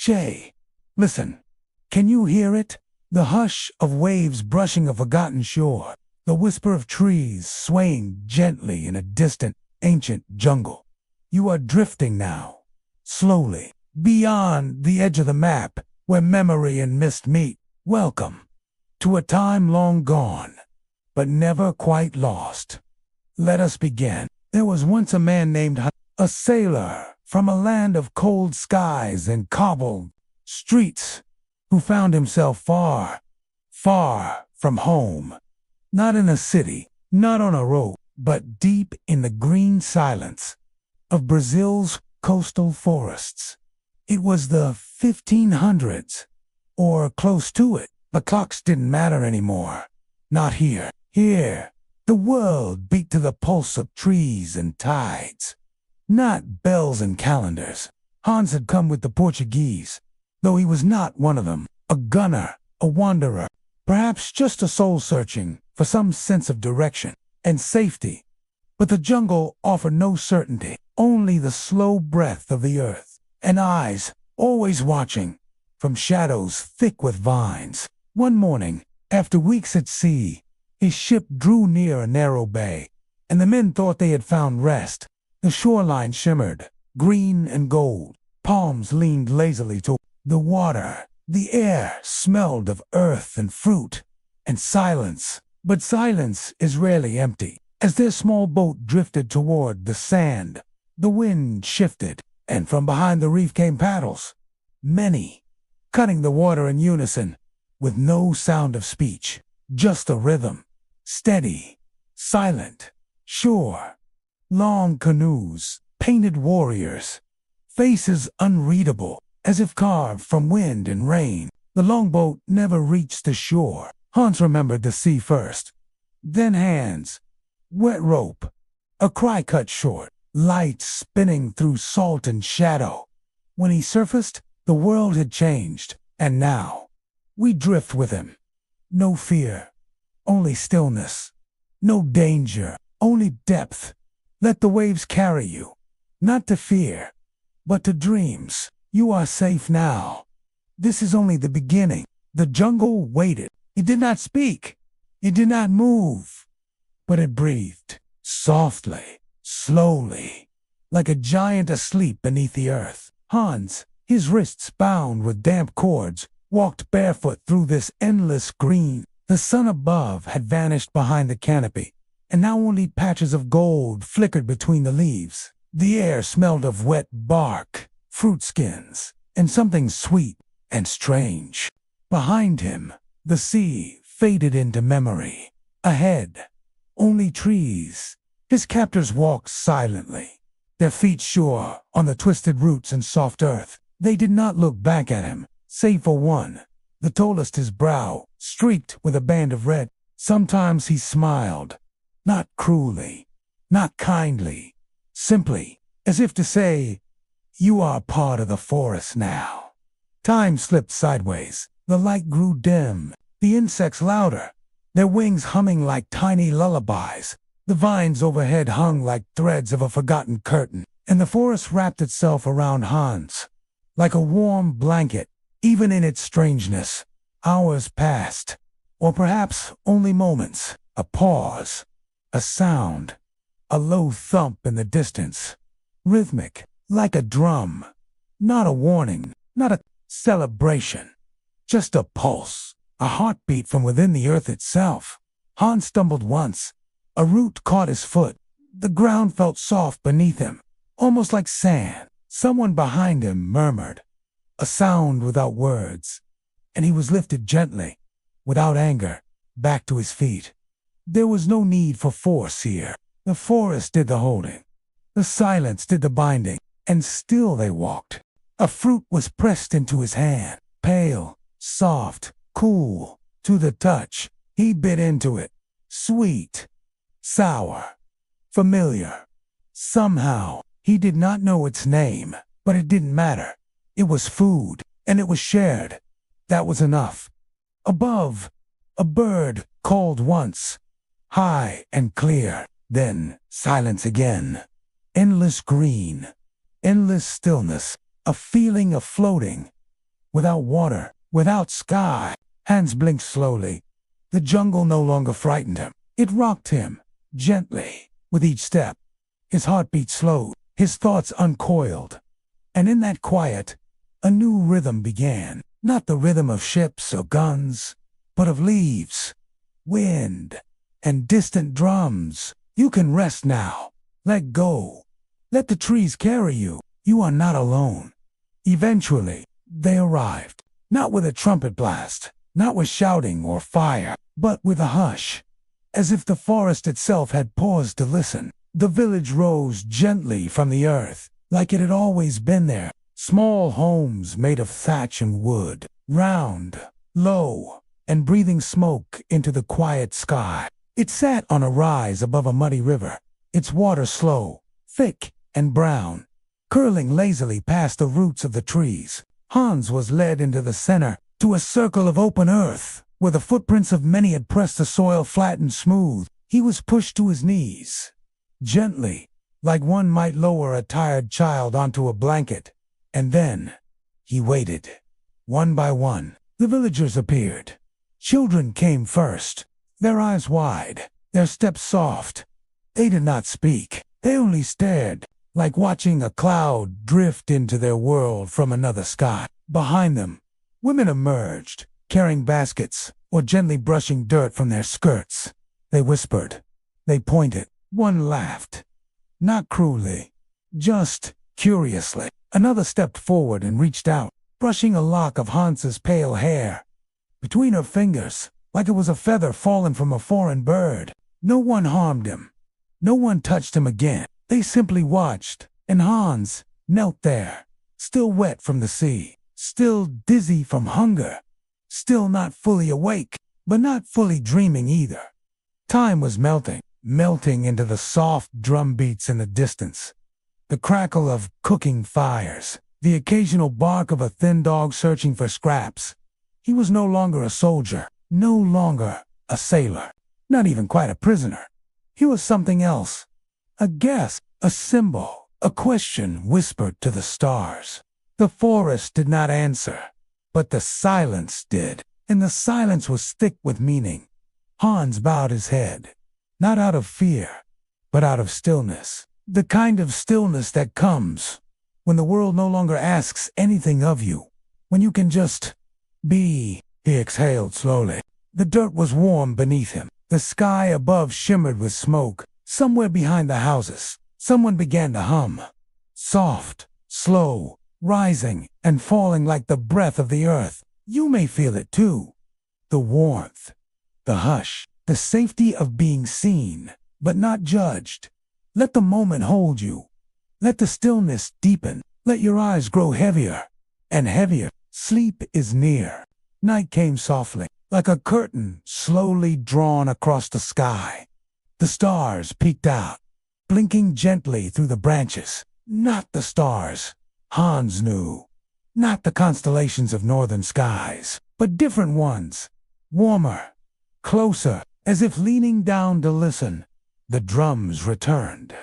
Shay, listen. Can you hear it? The hush of waves brushing a forgotten shore. The whisper of trees swaying gently in a distant, ancient jungle. You are drifting now, slowly, beyond the edge of the map, where memory and mist meet. Welcome to a time long gone, but never quite lost. Let us begin. There was once a man named a sailor from a land of cold skies and cobbled streets, who found himself far, far from home. Not in a city, not on a road, but deep in the green silence of Brazil's coastal forests. It was the 1500s, or close to it. The clocks didn't matter anymore. Not here. Here, the world beat to the pulse of trees and tides. Not bells and calendars. Hans had come with the Portuguese, though he was not one of them. A gunner, a wanderer, perhaps just a soul searching for some sense of direction and safety. But the jungle offered no certainty, only the slow breath of the earth, and eyes always watching from shadows thick with vines. One morning, after weeks at sea, his ship drew near a narrow bay, and the men thought they had found rest. The shoreline shimmered, green and gold. Palms leaned lazily toward the water. The air smelled of earth and fruit, and silence. But silence is rarely empty. As their small boat drifted toward the sand, the wind shifted, and from behind the reef came paddles. Many, cutting the water in unison, with no sound of speech, just a rhythm. Steady, silent, sure. Long canoes, painted warriors, faces unreadable, as if carved from wind and rain. The longboat never reached the shore. Hans remembered the sea first, then hands, wet rope, a cry cut short, lights spinning through salt and shadow. When he surfaced, the world had changed, and now we drift with him. No fear, only stillness. No danger, only depth. Let the waves carry you, not to fear, but to dreams. You are safe now. This is only the beginning. The jungle waited. It did not speak. It did not move. But it breathed, softly, slowly, like a giant asleep beneath the earth. Hans, his wrists bound with damp cords, walked barefoot through this endless green. The sun above had vanished behind the canopy, and now only patches of gold flickered between the leaves. The air smelled of wet bark, fruit skins, and something sweet and strange. Behind him, the sea faded into memory. Ahead, only trees. His captors walked silently, their feet sure on the twisted roots and soft earth. They did not look back at him, save for one, the tallest, his brow streaked with a band of red. Sometimes he smiled, not cruelly, not kindly, simply, as if to say, "You are part of the forest now." Time slipped sideways. The light grew dim, the insects louder, their wings humming like tiny lullabies. The vines overhead hung like threads of a forgotten curtain, and the forest wrapped itself around Hans, like a warm blanket. Even in its strangeness, hours passed, or perhaps only moments. A pause, a sound, a low thump in the distance, rhythmic, like a drum. Not a warning, not a celebration, just a pulse, a heartbeat from within the earth itself. Hans stumbled once. A root caught his foot. The ground felt soft beneath him, almost like sand. Someone behind him murmured, a sound without words, and he was lifted gently, without anger, back to his feet. There was no need for force here. The forest did the holding. The silence did the binding, and still they walked. A fruit was pressed into his hand, pale, soft, cool, to the touch. He bit into it. Sweet, sour, familiar. Somehow, he did not know its name, but it didn't matter. It was food, and it was shared. That was enough. Above, a bird called once, high and clear, then silence again. Endless green, endless stillness, a feeling of floating, without water, without sky. Hands blinked slowly. The jungle no longer frightened him. It rocked him, gently, with each step. His heartbeat slowed, his thoughts uncoiled. And in that quiet, a new rhythm began. Not the rhythm of ships or guns, but of leaves, wind, and distant drums. You can rest now. Let go. Let the trees carry you. You are not alone. Eventually, they arrived. Not with a trumpet blast, not with shouting or fire, but with a hush. As if the forest itself had paused to listen. The village rose gently from the earth, like it had always been there. Small homes made of thatch and wood, round, low, and breathing smoke into the quiet sky. It sat on a rise above a muddy river, its water slow, thick, and brown, curling lazily past the roots of the trees. Hans was led into the center, to a circle of open earth, where the footprints of many had pressed the soil flat and smooth. He was pushed to his knees, gently, like one might lower a tired child onto a blanket. And then, he waited. One by one, the villagers appeared. Children came first, their eyes wide, their steps soft. They did not speak, they only stared, like watching a cloud drift into their world from another sky. Behind them, women emerged, carrying baskets or gently brushing dirt from their skirts. They whispered, they pointed, one laughed. Not cruelly, just curiously. Another stepped forward and reached out, brushing a lock of Hans's pale hair between her fingers, like it was a feather fallen from a foreign bird. No one harmed him. No one touched him again. They simply watched, and Hans knelt there, still wet from the sea, still dizzy from hunger, still not fully awake, but not fully dreaming either. Time was melting into the soft drum beats in the distance, the crackle of cooking fires, the occasional bark of a thin dog searching for scraps. He was no longer a soldier, no longer a sailor, not even quite a prisoner. He was something else. A guest, a symbol, a question whispered to the stars. The forest did not answer, but the silence did, and the silence was thick with meaning. Hans bowed his head, not out of fear, but out of stillness. The kind of stillness that comes when the world no longer asks anything of you, when you can just be. He exhaled slowly. The dirt was warm beneath him. The sky above shimmered with smoke. Somewhere behind the houses, someone began to hum. Soft, slow, rising and falling like the breath of the earth. You may feel it too. The warmth, the hush, the safety of being seen, but not judged. Let the moment hold you. Let the stillness deepen. Let your eyes grow heavier and heavier. Sleep is near. Night came softly, like a curtain slowly drawn across the sky. The stars peeked out, blinking gently through the branches. Not the stars, Hans knew. Not the constellations of northern skies, but different ones. Warmer, closer, as if leaning down to listen. The drums returned.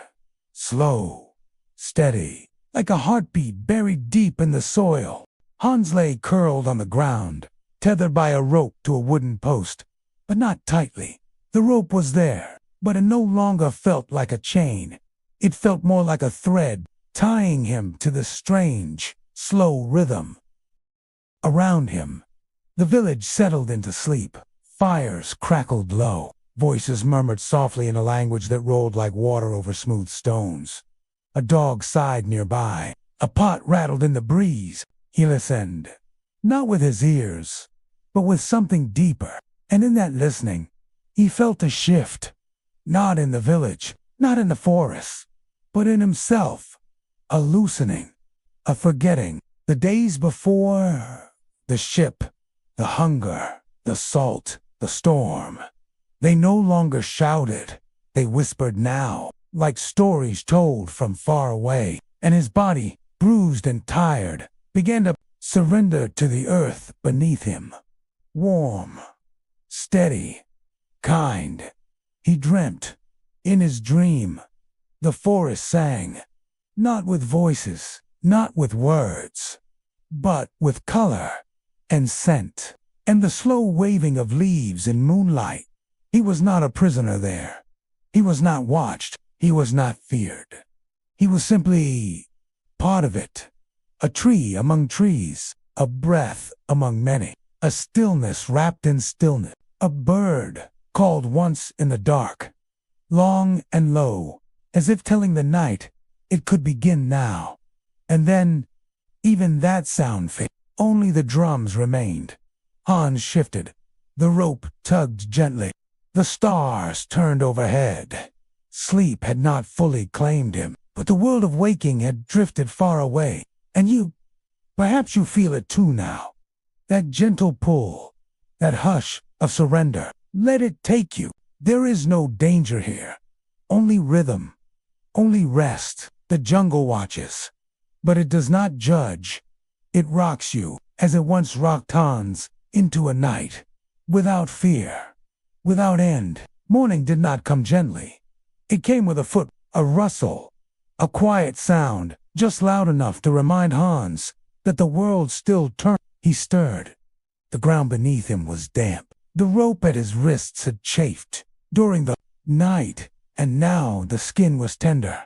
Slow, steady, like a heartbeat buried deep in the soil. Hans lay curled on the ground, tethered by a rope to a wooden post, but not tightly. The rope was there, but it no longer felt like a chain. It felt more like a thread, tying him to the strange, slow rhythm. Around him, the village settled into sleep. Fires crackled low. Voices murmured softly in a language that rolled like water over smooth stones. A dog sighed nearby. A pot rattled in the breeze. He listened, not with his ears, but with something deeper. And in that listening, he felt a shift. Not in the village, not in the forest, but in himself. A loosening, a forgetting. The days before, the ship, the hunger, the salt, the storm. They no longer shouted. They whispered now, like stories told from far away. And his body, bruised and tired, began to surrender to the earth beneath him. Warm, steady, kind. He dreamt. In his dream, the forest sang, not with voices, not with words, but with color and scent, and the slow waving of leaves in moonlight. He was not a prisoner there. He was not watched. He was not feared. He was simply part of it. A tree among trees, a breath among many, a stillness wrapped in stillness. A bird called once in the dark, long and low, as if telling the night it could begin now. And then, even that sound faded. Only the drums remained. Hans shifted. The rope tugged gently. The stars turned overhead. Sleep had not fully claimed him, but the world of waking had drifted far away. And perhaps you feel it too now. That gentle pull, that hush of surrender. Let it take you. There is no danger here. Only rhythm. Only rest. The jungle watches. But it does not judge. It rocks you, as it once rocked Hans, into a night. Without fear. Without end. Morning did not come gently. It came with a foot, a rustle, a quiet sound, just loud enough to remind Hans that the world still turned. He stirred. The ground beneath him was damp. The rope at his wrists had chafed during the night, and now the skin was tender,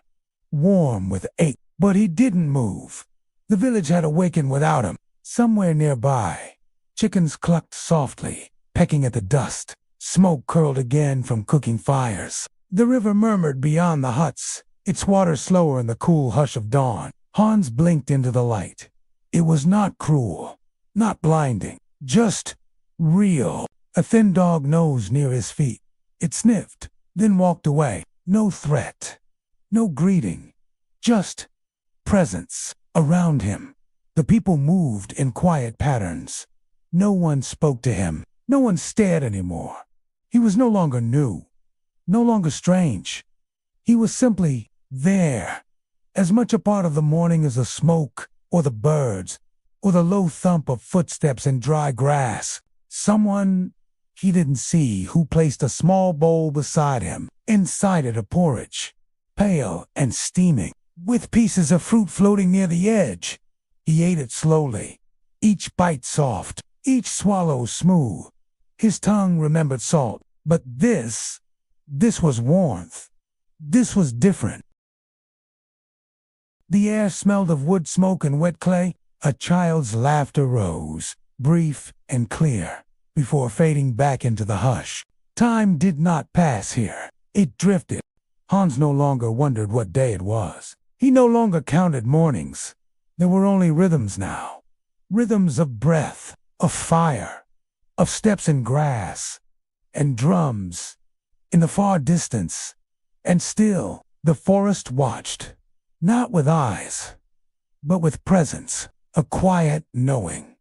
warm with ache. But he didn't move. The village had awakened without him. Somewhere nearby, chickens clucked softly, pecking at the dust. Smoke curled again from cooking fires. The river murmured beyond the huts, its water slower in the cool hush of dawn. Hans blinked into the light. It was not cruel, not blinding, just real. A thin dog nosed near his feet. It sniffed, then walked away. No threat, no greeting, just presence. Around him, the people moved in quiet patterns. No one spoke to him. No one stared anymore. He was no longer new, no longer strange. He was simply there, as much a part of the morning as the smoke, or the birds, or the low thump of footsteps in dry grass. Someone he didn't see who placed a small bowl beside him. Inside it a porridge, pale and steaming, with pieces of fruit floating near the edge. He ate it slowly, each bite soft, each swallow smooth. His tongue remembered salt, but this was warmth. This was different. The air smelled of wood smoke and wet clay. A child's laughter rose, brief and clear, before fading back into the hush. Time did not pass here. It drifted. Hans no longer wondered what day it was. He no longer counted mornings. There were only rhythms now. Rhythms of breath, of fire, of steps in grass, and drums in the far distance. And still, the forest watched, not with eyes, but with presence, a quiet knowing.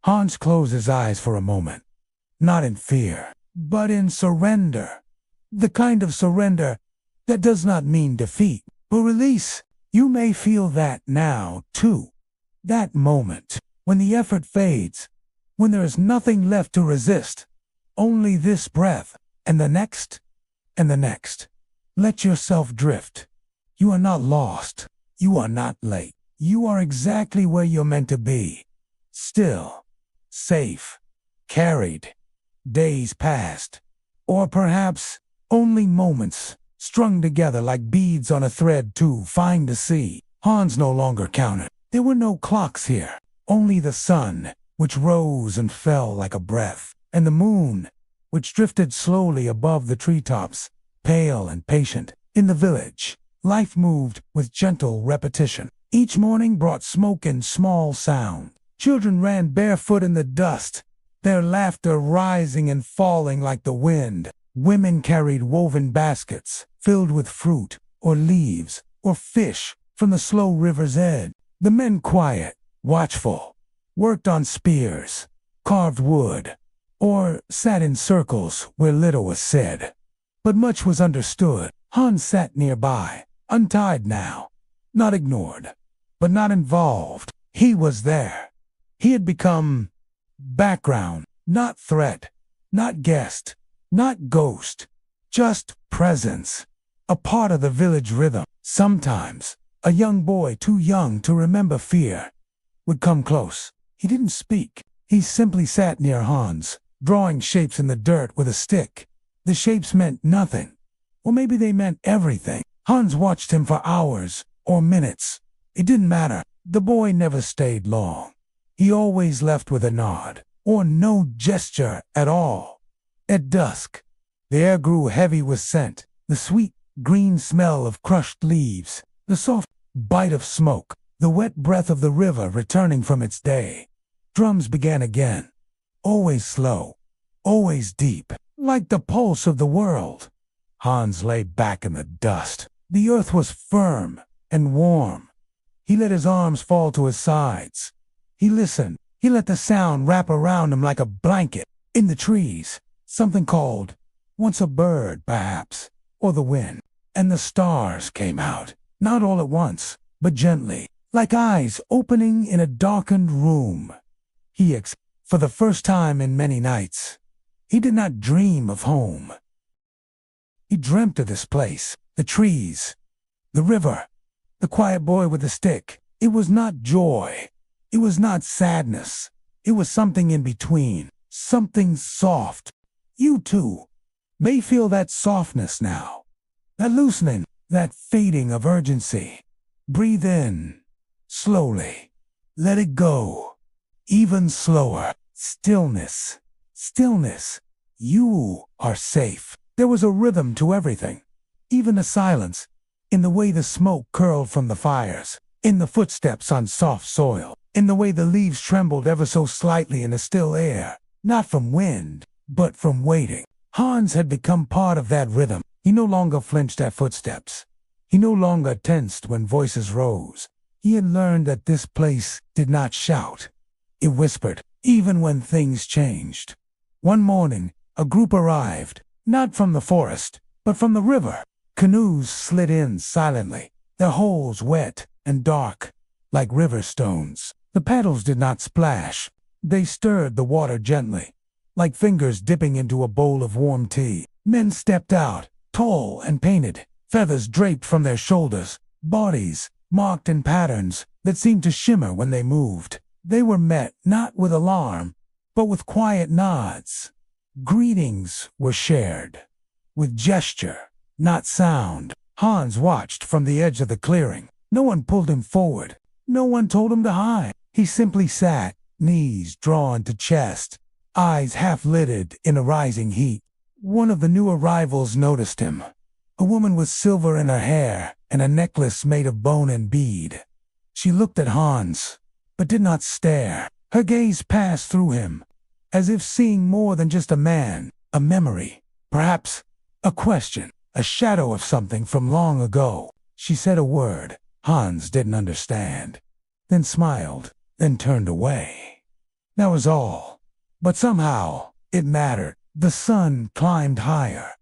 Hans closed his eyes for a moment, not in fear, but in surrender. The kind of surrender that does not mean defeat, but release. You may feel that now, too. That moment, when the effort fades, when there is nothing left to resist, only this breath, and the next, and the next. Let yourself drift. You are not lost. You are not late. You are exactly where you're meant to be. Still, safe, carried. Days passed, or perhaps only moments, strung together like beads on a thread to find the sea. Hans no longer counted. There were no clocks here, only the sun, which rose and fell like a breath, and the moon, which drifted slowly above the treetops, pale and patient. In the village, life moved with gentle repetition. Each morning brought smoke and small sound. Children ran barefoot in the dust, their laughter rising and falling like the wind. Women carried woven baskets filled with fruit or leaves or fish from the slow river's edge. The men, quiet, watchful, worked on spears, carved wood, or sat in circles where little was said. But much was understood. Hans sat nearby, untied now, not ignored, but not involved. He was there. He had become background, not threat, not guest, not ghost, just presence, a part of the village rhythm. Sometimes, a young boy too young to remember fear would come close. He didn't speak. He simply sat near Hans, drawing shapes in the dirt with a stick. The shapes meant nothing. Or maybe they meant everything. Hans watched him for hours or minutes. It didn't matter. The boy never stayed long. He always left with a nod, or no gesture at all. At dusk, the air grew heavy with scent, the sweet green smell of crushed leaves, the soft bite of smoke, the wet breath of the river returning from its day. Drums began again, always slow, always deep, like the pulse of the world. Hans lay back in the dust. The earth was firm and warm. He let his arms fall to his sides. He listened. He let the sound wrap around him like a blanket. In the trees, something called, once a bird, perhaps, or the wind. And the stars came out, not all at once, but gently, like eyes opening in a darkened room. For the first time in many nights, he did not dream of home. He dreamt of this place, the trees, the river, the quiet boy with the stick. It was not joy. It was not sadness. It was something in between, something soft. You too may feel that softness now, that loosening, that fading of urgency. Breathe in, slowly. Let it go, even slower. Stillness, stillness. You are safe. There was a rhythm to everything, even the silence, in the way the smoke curled from the fires, in the footsteps on soft soil, in the way the leaves trembled ever so slightly in the still air, not from wind, but from waiting. Hans had become part of that rhythm. He no longer flinched at footsteps. He no longer tensed when voices rose. He had learned that this place did not shout. It whispered, even when things changed. One morning, a group arrived, not from the forest, but from the river. Canoes slid in silently, their holes wet and dark, like river stones. The paddles did not splash. They stirred the water gently, like fingers dipping into a bowl of warm tea. Men stepped out, tall and painted, feathers draped from their shoulders, bodies marked in patterns that seemed to shimmer when they moved. They were met not with alarm, but with quiet nods. Greetings were shared, with gesture, not sound. Hans watched from the edge of the clearing. No one pulled him forward. No one told him to hide. He simply sat, knees drawn to chest, eyes half-lidded in a rising heat. One of the new arrivals noticed him. A woman with silver in her hair and a necklace made of bone and bead. She looked at Hans, but did not stare. Her gaze passed through him, as if seeing more than just a man, a memory, perhaps a question, a shadow of something from long ago. She said a word Hans didn't understand, then smiled, then turned away. That was all. But somehow, it mattered. The sun climbed higher.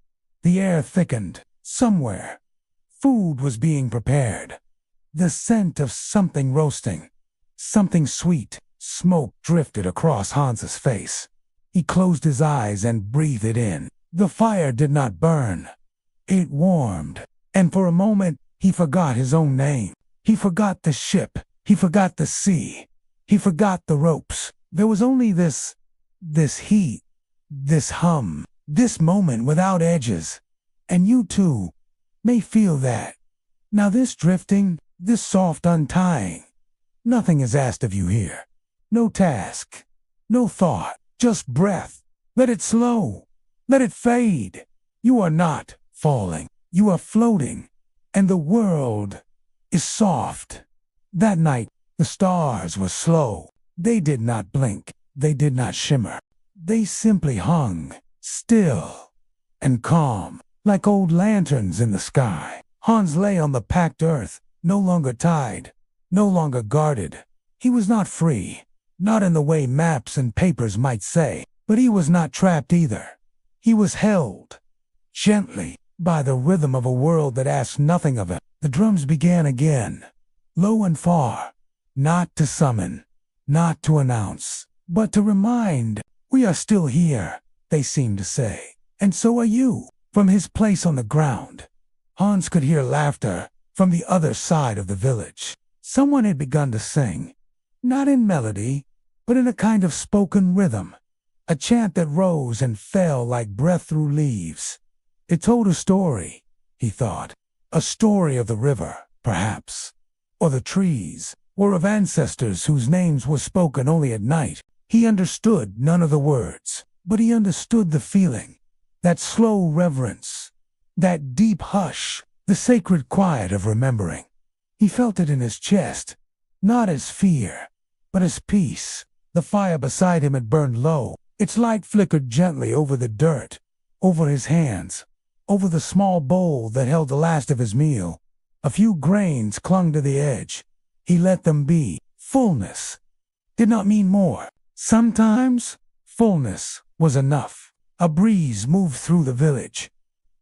The air thickened. Somewhere, food was being prepared. The scent of something roasting, something sweet. Smoke drifted across Hans's face. He closed his eyes and breathed it in. The fire did not burn. It warmed. And for a moment, he forgot his own name. He forgot the ship. He forgot the sea. He forgot the ropes. There was only this heat, this hum, this moment without edges. And you too may feel that. Now this drifting, this soft untying, nothing is asked of you here. No task, no thought, just breath. Let it slow. Let it fade. You are not falling. You are floating. And the world is soft. That night, the stars were slow. They did not blink. They did not shimmer. They simply hung, still and calm, like old lanterns in the sky. Hans lay on the packed earth, no longer tied, no longer guarded. He was not free. Not in the way maps and papers might say, but he was not trapped either. He was held, gently, by the rhythm of a world that asked nothing of him. The drums began again, low and far, not to summon, not to announce, but to remind, we are still here, they seemed to say, and so are you. From his place on the ground, Hans could hear laughter from the other side of the village. Someone had begun to sing. not in melody, but in a kind of spoken rhythm, a chant that rose and fell like breath through leaves. It told a story, he thought, a story of the river, perhaps, or the trees, or of ancestors whose names were spoken only at night. He understood none of the words, but he understood the feeling, that slow reverence, that deep hush, the sacred quiet of remembering. He felt it in his chest, not as fear, but as peace. The fire beside him had burned low. Its light flickered gently over the dirt, over his hands, over the small bowl that held the last of his meal. A few grains clung to the edge. He let them be. Fullness did not mean more. Sometimes fullness was enough. A breeze moved through the village,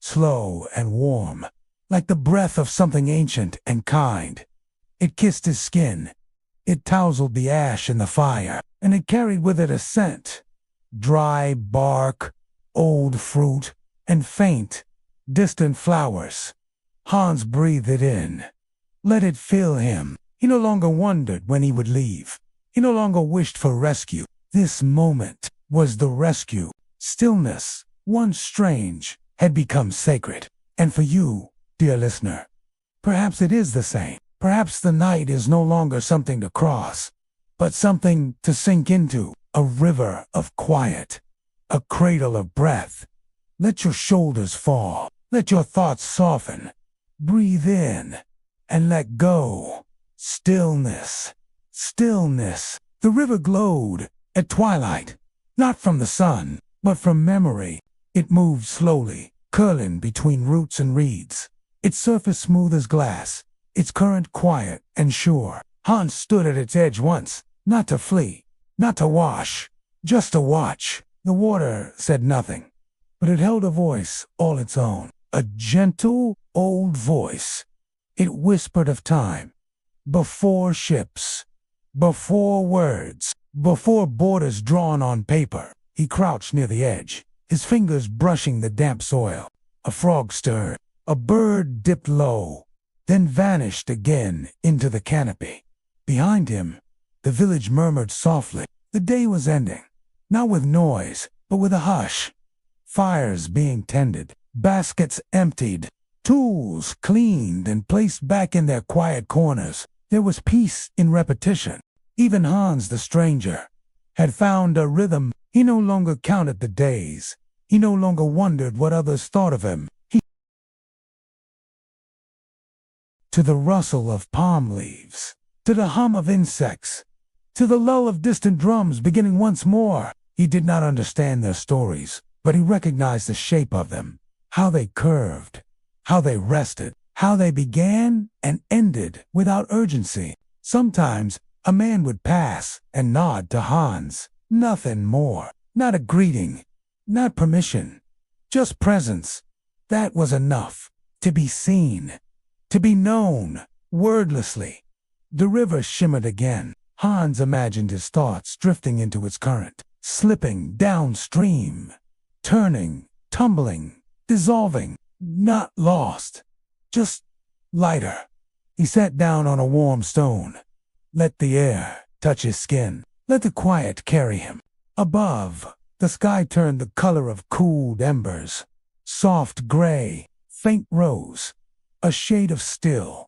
slow and warm, like the breath of something ancient and kind. It kissed his skin. It tousled the ash in the fire, and it carried with it a scent. Dry bark, old fruit, and faint, distant flowers. Hans breathed it in. Let it fill him. He no longer wondered when he would leave. He no longer wished for rescue. This moment was the rescue. Stillness, once strange, had become sacred. And for you, dear listener, perhaps it is the same. Perhaps the night is no longer something to cross, but something to sink into, a river of quiet, a cradle of breath. Let your shoulders fall. Let your thoughts soften. Breathe in and let go. Stillness. Stillness. The river glowed at twilight, not from the sun, but from memory. It moved slowly, curling between roots and reeds, its surface smooth as glass, its current quiet and sure. Hans stood at its edge once, not to flee, not to wash, just to watch. The water said nothing, but it held a voice all its own, a gentle, old voice. It whispered of time, before ships, before words, before borders drawn on paper. He crouched near the edge, his fingers brushing the damp soil. A frog stirred, a bird dipped low, then vanished again into the canopy. Behind him, the village murmured softly. The day was ending, not with noise, but with a hush. Fires being tended, baskets emptied, tools cleaned and placed back in their quiet corners. There was peace in repetition. Even Hans the stranger had found a rhythm. He no longer counted the days. He no longer wondered what others thought of him. To the rustle of palm leaves, to the hum of insects, to the lull of distant drums beginning once more. He did not understand their stories, but he recognized the shape of them, how they curved, how they rested, how they began and ended without urgency. Sometimes a man would pass and nod to Hans. Nothing more. Not a greeting, not permission, just presence. That was enough. To be seen, to be known, wordlessly. The river shimmered again. Hans imagined his thoughts drifting into its current, slipping downstream, turning, tumbling, dissolving, not lost, just lighter. He sat down on a warm stone. Let the air touch his skin. Let the quiet carry him. Above, the sky turned the color of cooled embers. Soft gray, faint rose, a shade of still.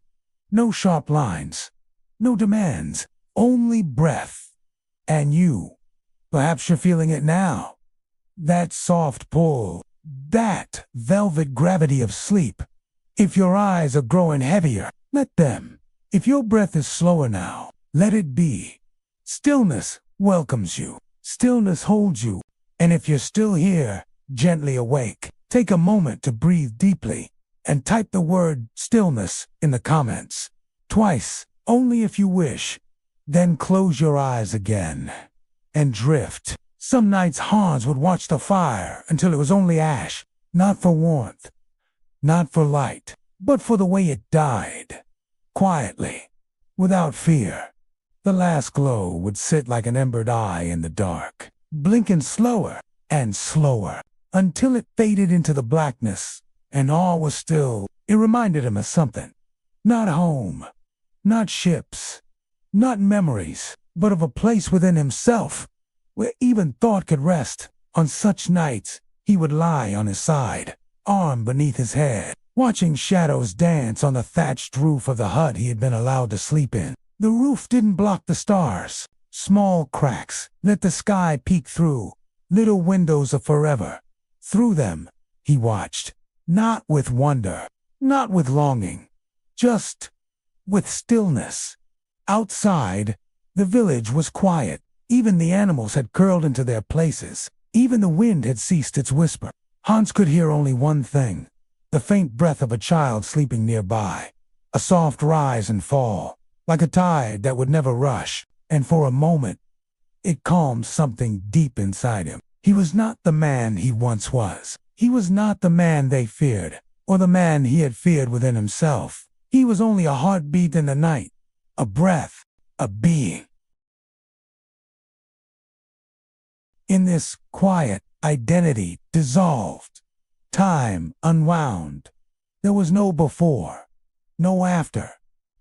No sharp lines, no demands, only breath. And you, perhaps you're feeling it now. That soft pull, that velvet gravity of sleep. If your eyes are growing heavier, let them. If your breath is slower now, let it be. Stillness welcomes you. Stillness holds you. And if you're still here, gently awake, take a moment to breathe deeply and type the word stillness in the comments. Twice, only if you wish. Then close your eyes again and drift. Some nights Hans would watch the fire until it was only ash, not for warmth, not for light, but for the way it died. Quietly, without fear. The last glow would sit like an embered eye in the dark, blinking slower and slower, until it faded into the blackness, and all was still. It reminded him of something. Not home, not ships, not memories, but of a place within himself, where even thought could rest. On such nights, he would lie on his side, arm beneath his head, watching shadows dance on the thatched roof of the hut he had been allowed to sleep in. The roof didn't block the stars. Small cracks let the sky peek through, little windows of forever. Through them, he watched, not with wonder, not with longing, just with stillness. Outside, the village was quiet. Even the animals had curled into their places. Even the wind had ceased its whisper. Hans could hear only one thing, the faint breath of a child sleeping nearby, a soft rise and fall, like a tide that would never rush, and for a moment, it calmed something deep inside him. He was not the man he once was. He was not the man they feared, or the man he had feared within himself. He was only a heartbeat in the night, a breath, a being. In this quiet, identity dissolved. Time unwound. There was no before, no after.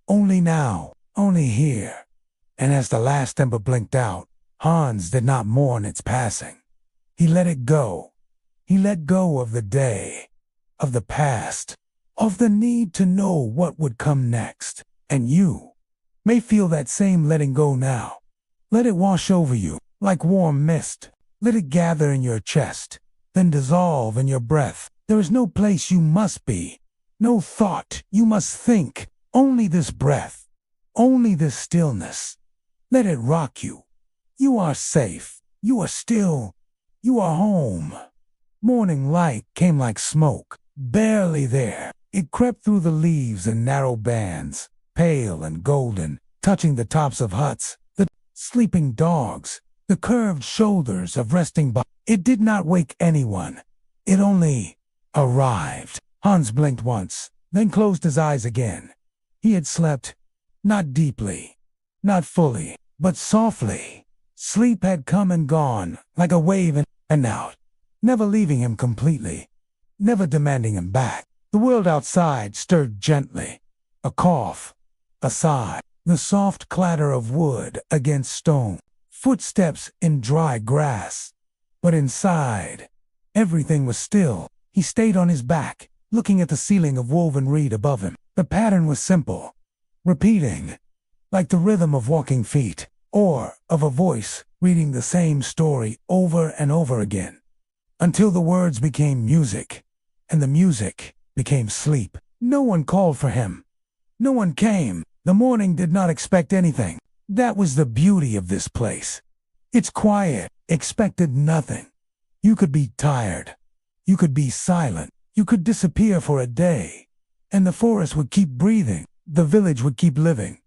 Only now, only here. And as the last ember blinked out, Hans did not mourn its passing. He let it go. He let go of the day, of the past, of the need to know what would come next. And you may feel that same letting go now. Let it wash over you like warm mist. Let it gather in your chest, then dissolve in your breath. There is no place you must be, no thought you must think, only this breath, only this stillness. Let it rock you. You are safe, you are still, you are home. Morning light came like smoke, barely there. It crept through the leaves in narrow bands, pale and golden, touching the tops of huts, the sleeping dogs, the curved shoulders of resting bodies. It did not wake anyone. It only arrived. Hans blinked once, then closed his eyes again. He had slept, not deeply, not fully, but softly. Sleep had come and gone, like a wave in and out, never leaving him completely, never demanding him back. The world outside stirred gently. A cough, a sigh, the soft clatter of wood against stone, footsteps in dry grass. But inside, everything was still. He stayed on his back, looking at the ceiling of woven reed above him. The pattern was simple, repeating, like the rhythm of walking feet, or of a voice reading the same story over and over again, until the words became music, and the music became sleep. No one called for him. No one came. The morning did not expect anything. That was the beauty of this place. It's quiet, expected nothing. You could be tired. You could be silent. You could disappear for a day. And the forest would keep breathing. The village would keep living.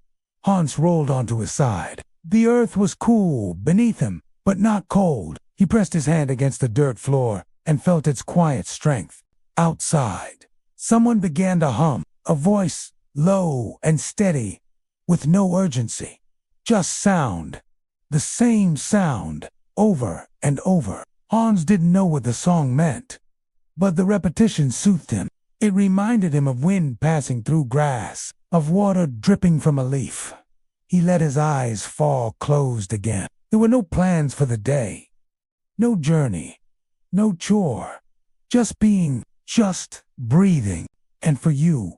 Hans rolled onto his side. The earth was cool beneath him, but not cold. He pressed his hand against the dirt floor and felt its quiet strength. Outside, someone began to hum, a voice low and steady, with no urgency. Just sound. The same sound, over and over. Hans didn't know what the song meant, but the repetition soothed him. It reminded him of wind passing through grass, of water dripping from a leaf. He let his eyes fall closed again. There were no plans for the day, no journey, no chore, just being, just breathing. And for you,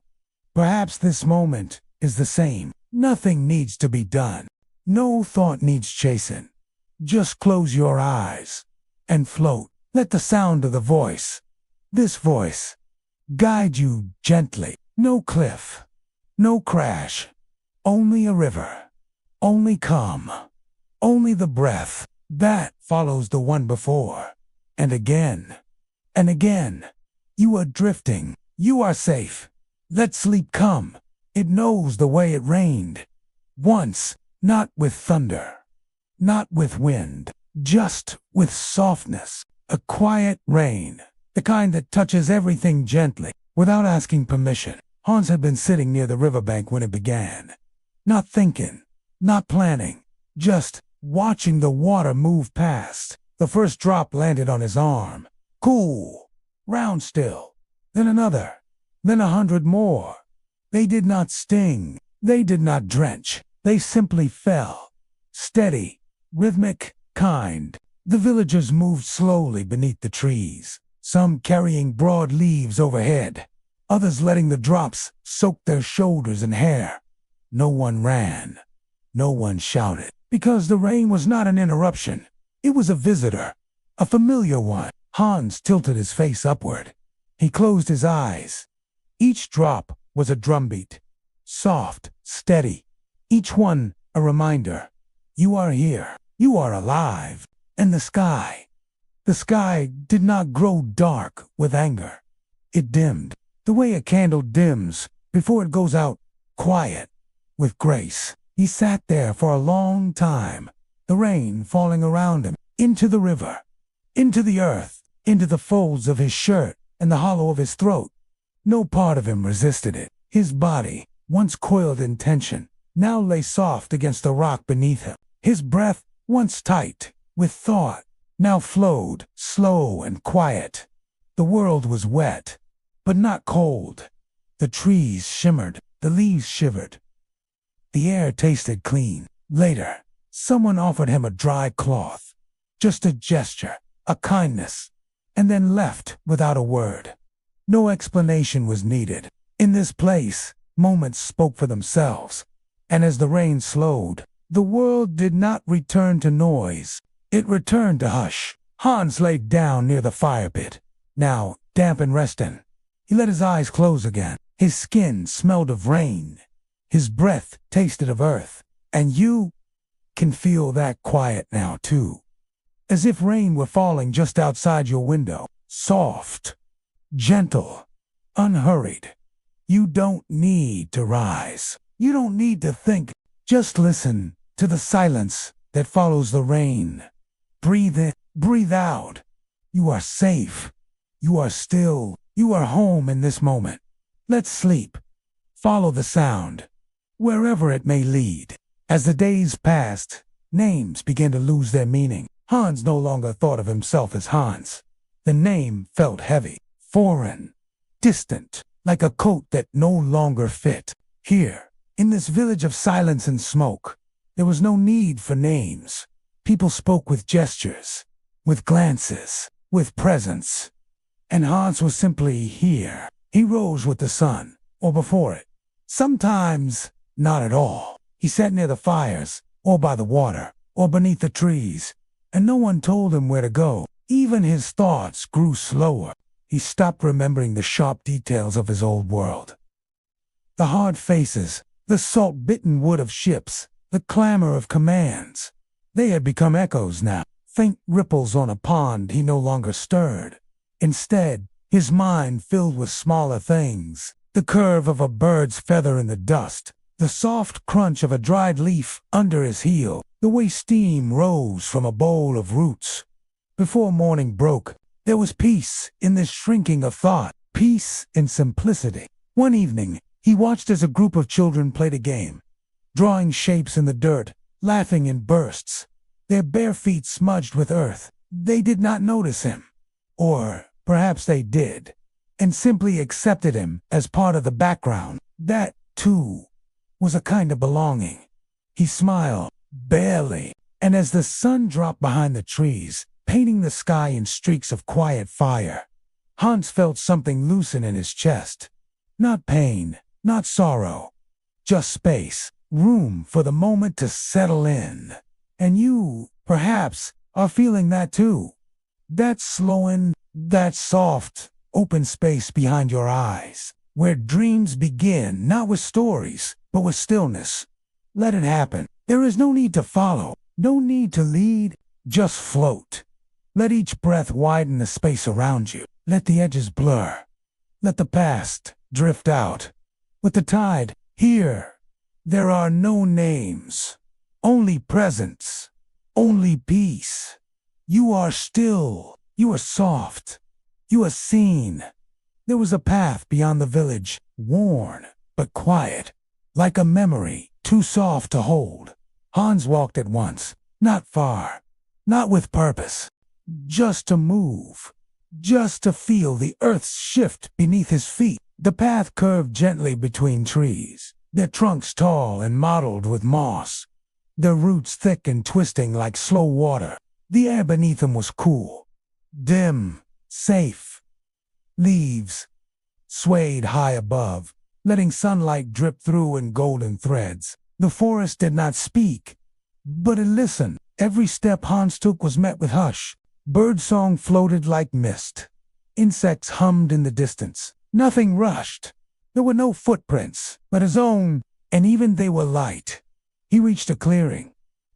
perhaps this moment is the same. Nothing needs to be done. No thought needs chasing. Just close your eyes and float. Let the sound of the voice, this voice, guide you gently. No cliff, no crash, only a river, only calm, only the breath that follows the one before. And again, and again, you are drifting. You are safe. Let sleep come. It knows the way it rained. Once, not with thunder, not with wind, just with softness. A quiet rain, the kind that touches everything gently, without asking permission. Hans had been sitting near the riverbank when it began. Not thinking, not planning, just watching the water move past. The first drop landed on his arm. Cool, round still. Then another, then 100 more. They did not sting, they did not drench. They simply fell, steady, rhythmic, kind. The villagers moved slowly beneath the trees, some carrying broad leaves overhead, others letting the drops soak their shoulders and hair. No one ran. No one shouted, because the rain was not an interruption. It was a visitor, a familiar one. Hans tilted his face upward. He closed his eyes. Each drop was a drumbeat, soft, steady, each one a reminder. You are here. You are alive. And the sky did not grow dark with anger. It dimmed, the way a candle dims before it goes out, quiet, with grace. He sat there for a long time, the rain falling around him, into the river, into the earth, into the folds of his shirt and the hollow of his throat. No part of him resisted it. His body, once coiled in tension, now lay soft against the rock beneath him. His breath, once tight with thought, now flowed, slow and quiet. The world was wet, but not cold. The trees shimmered, the leaves shivered. The air tasted clean. Later, someone offered him a dry cloth. Just a gesture, a kindness, and then left without a word. No explanation was needed. In this place, moments spoke for themselves. And as the rain slowed, the world did not return to noise. It returned to hush. Hans lay down near the fire pit, now damp and resting. He let his eyes close again. His skin smelled of rain. His breath tasted of earth. And you can feel that quiet now too. As if rain were falling just outside your window. Soft, gentle, unhurried. You don't need to rise. You don't need to think. Just listen to the silence that follows the rain. Breathe in, breathe out. You are safe. You are still. You are home in this moment. Let's sleep. Follow the sound, wherever it may lead. As the days passed, names began to lose their meaning. Hans no longer thought of himself as Hans. The name felt heavy, foreign, distant, like a coat that no longer fit. Here, in this village of silence and smoke, there was no need for names. People spoke with gestures, with glances, with presence. And Hans was simply here. He rose with the sun, or before it. Sometimes, not at all. He sat near the fires, or by the water, or beneath the trees, and no one told him where to go. Even his thoughts grew slower. He stopped remembering the sharp details of his old world. The hard faces, the salt-bitten wood of ships, the clamor of commands. They had become echoes now, faint ripples on a pond he no longer stirred. Instead, his mind filled with smaller things, the curve of a bird's feather in the dust, the soft crunch of a dried leaf under his heel, the way steam rose from a bowl of roots. Before morning broke, there was peace in this shrinking of thought, peace in simplicity. One evening, he watched as a group of children played a game, drawing shapes in the dirt, laughing in bursts, their bare feet smudged with earth. They did not notice him. Or perhaps they did, and simply accepted him as part of the background. That, too, was a kind of belonging. He smiled, barely, and as the sun dropped behind the trees, painting the sky in streaks of quiet fire, Hans felt something loosen in his chest. Not pain, not sorrow, just space, room for the moment to settle in. And you, perhaps, are feeling that too. That slowing, that soft, open space behind your eyes, where dreams begin not with stories, but with stillness. Let it happen. There is no need to follow, no need to lead, just float. Let each breath widen the space around you. Let the edges blur. Let the past drift out. With the tide, here, there are no names, only presence, only peace. You are still, you are soft, you are seen. There was a path beyond the village, worn but quiet, like a memory too soft to hold. Hans walked at once, not far, not with purpose, just to move, just to feel the earth's shift beneath his feet. The path curved gently between trees, their trunks tall and mottled with moss. their roots thick and twisting like slow water. The air beneath him was cool, dim, safe. Leaves swayed high above, letting sunlight drip through in golden threads. The forest did not speak, but it listened. Every step Hans took was met with hush. Birdsong floated like mist. Insects hummed in the distance. Nothing rushed. There were no footprints, but his own, and even they were light. He reached a clearing.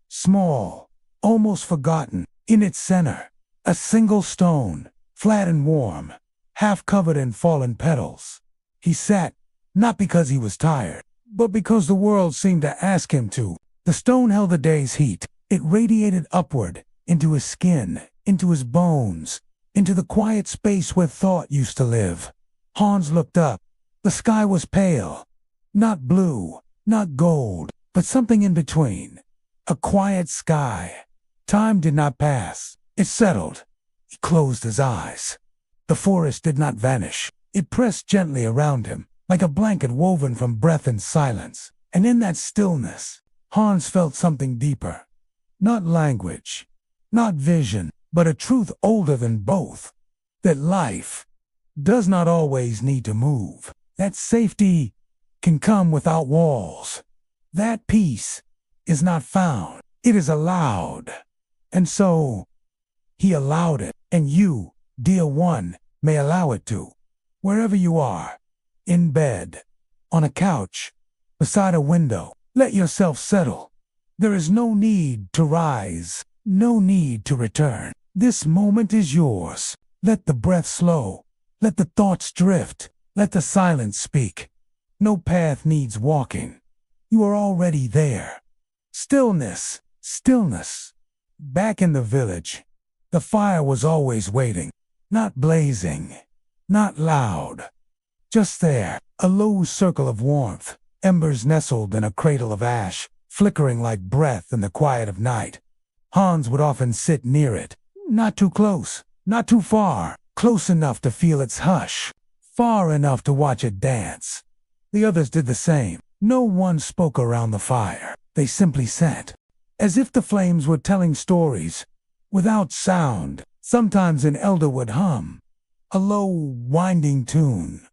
Small, almost forgotten. In its center, a single stone, flat and warm, half covered in fallen petals. He sat, not because he was tired, but because the world seemed to ask him to. The stone held the day's heat. It radiated upward, into his skin, into his bones, into the quiet space where thought used to live. Hans looked up. The sky was pale. Not blue, not gold, but something in between. A quiet sky. Time did not pass. It settled. He closed his eyes. The forest did not vanish. It pressed gently around him, like a blanket woven from breath and silence. And in that stillness, Hans felt something deeper. Not language, not vision, but a truth older than both. That life does not always need to move. That safety can come without walls. That peace is not found. It is allowed. And so, he allowed it. And you, dear one, may allow it to. Wherever you are, in bed, on a couch, beside a window, let yourself settle. There is no need to rise, no need to return. This moment is yours. Let the breath slow. Let the thoughts drift. Let the silence speak. No path needs walking. You are already there. Stillness, stillness. Back in the village, the fire was always waiting. Not blazing, not loud. Just there, a low circle of warmth, embers nestled in a cradle of ash, flickering like breath in the quiet of night. Hans would often sit near it, not too close, not too far, close enough to feel its hush, far enough to watch it dance. The others did the same. No one spoke around the fire. They simply sat, as if the flames were telling stories, without sound. Sometimes an elder would hum, a low, winding tune,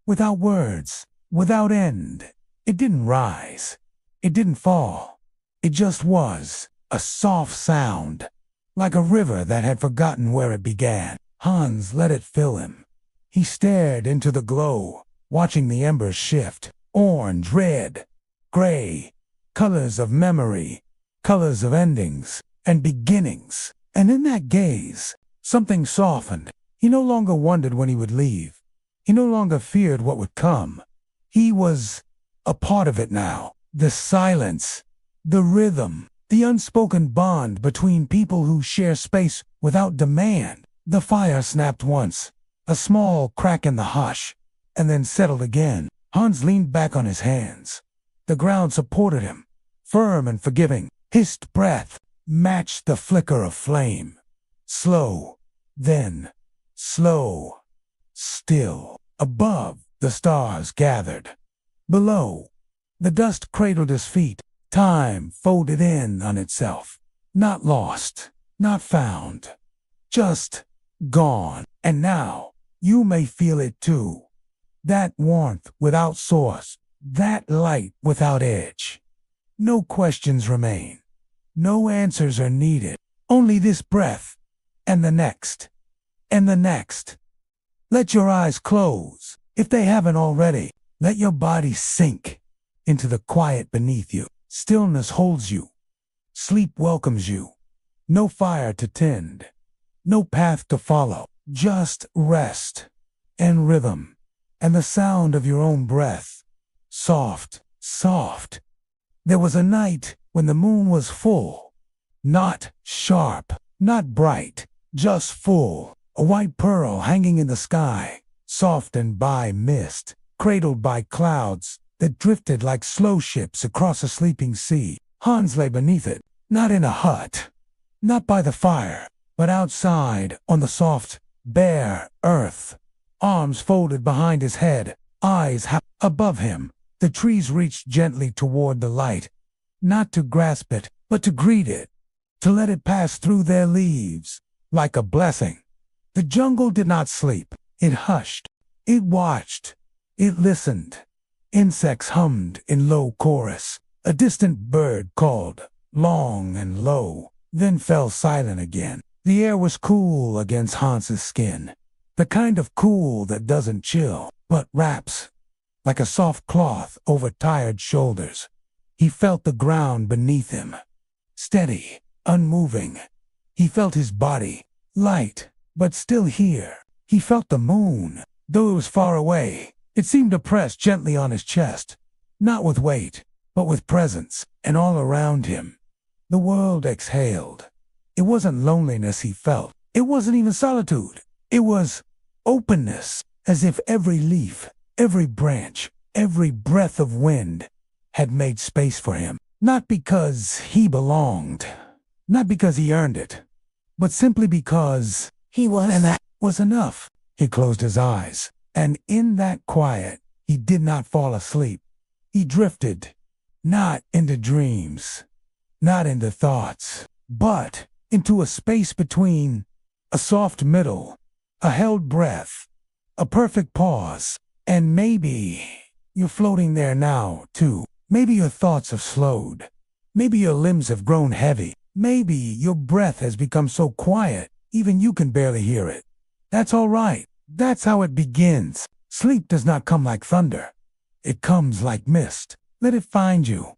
without words, without end. It didn't rise. It didn't fall. It just was, a soft sound, like a river that had forgotten where it began. Hans let it fill him. He stared into the glow, watching the embers shift. Orange, red, gray, colors of memory, colors of endings and beginnings. And in that gaze, something softened. He no longer wondered when he would leave. He no longer feared what would come. He was a part of it now. The silence, the rhythm, the unspoken bond between people who share space without demand. The fire snapped once, a small crack in the hush, and then settled again. Hans leaned back on his hands. The ground supported him, firm and forgiving. His breath matched the flicker of flame. Slow, then slow, still. Above, the stars gathered. Below, the dust cradled his feet. Time folded in on itself. Not lost, not found, just gone. And now, you may feel it too. That warmth without source, that light without edge. No questions remain. No answers are needed. Only this breath, and the next, and the next. Let your eyes close, if they haven't already. Let your body sink into the quiet beneath you. Stillness holds you. Sleep welcomes you. No fire to tend. No path to follow. Just rest and rhythm. And the sound of your own breath. Soft, soft. There was a night when the moon was full. Not sharp, not bright, just full. A white pearl hanging in the sky, softened by mist, cradled by clouds that drifted like slow ships across a sleeping sea. Hans lay beneath it, not in a hut, not by the fire, but outside on the soft, bare earth. Arms folded behind his head, eyes above him. The trees reached gently toward the light, not to grasp it, but to greet it, to let it pass through their leaves like a blessing. The jungle did not sleep. It hushed. It watched. It listened. Insects hummed in low chorus. A distant bird called, long and low, then fell silent again. The air was cool against Hans's skin. The kind of cool that doesn't chill, but wraps like a soft cloth over tired shoulders. He felt the ground beneath him, steady, unmoving. He felt his body, light, but still here. He felt the moon, though it was far away. It seemed to press gently on his chest, not with weight, but with presence, and all around him. The world exhaled. It wasn't loneliness he felt. It wasn't even solitude. It was openness, as if every leaf, every branch, every breath of wind had made space for him. Not because he belonged, not because he earned it, but simply because he was, and that was enough. He closed his eyes, and in that quiet, he did not fall asleep. He drifted, not into dreams, not into thoughts, but into a space between, a soft middle, a held breath, a perfect pause. And maybe you're floating there now, too. Maybe your thoughts have slowed. Maybe your limbs have grown heavy. Maybe your breath has become so quiet, even you can barely hear it. That's all right. That's how it begins. Sleep does not come like thunder. It comes like mist. Let it find you.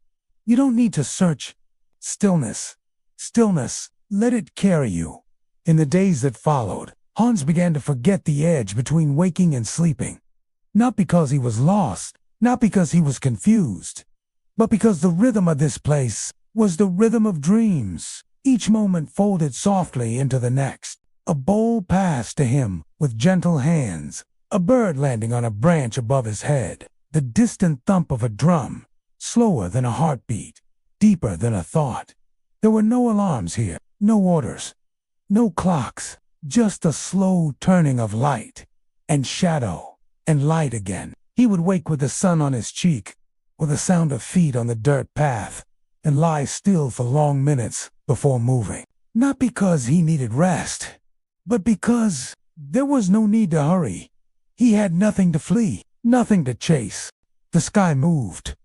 You don't need to search. Stillness. Stillness. Let it carry you. In the days that followed, Hans began to forget the edge between waking and sleeping. Not because he was lost, not because he was confused, but because the rhythm of this place was the rhythm of dreams. Each moment folded softly into the next. A bowl passed to him with gentle hands, a bird landing on a branch above his head, the distant thump of a drum, slower than a heartbeat, deeper than a thought. There were no alarms here, no orders, no clocks, just a slow turning of light and shadow. And light again. He would wake with the sun on his cheek, with the sound of feet on the dirt path, and lie still for long minutes before moving. Not because he needed rest, but because there was no need to hurry. He had nothing to flee, nothing to chase. The sky moved,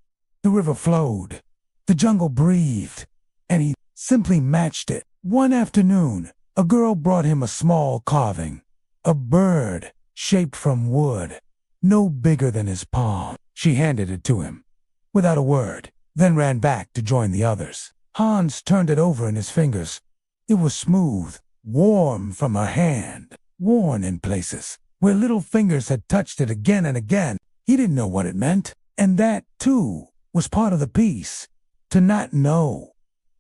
the river flowed, the jungle breathed, and he simply matched it. One afternoon, a girl brought him a small carving, a bird shaped from wood. No bigger than his palm. She handed it to him, without a word, then ran back to join the others. Hans turned it over in his fingers. It was smooth, warm from her hand, worn in places, where little fingers had touched it again and again. He didn't know what it meant, and that, too, was part of the piece. To not know,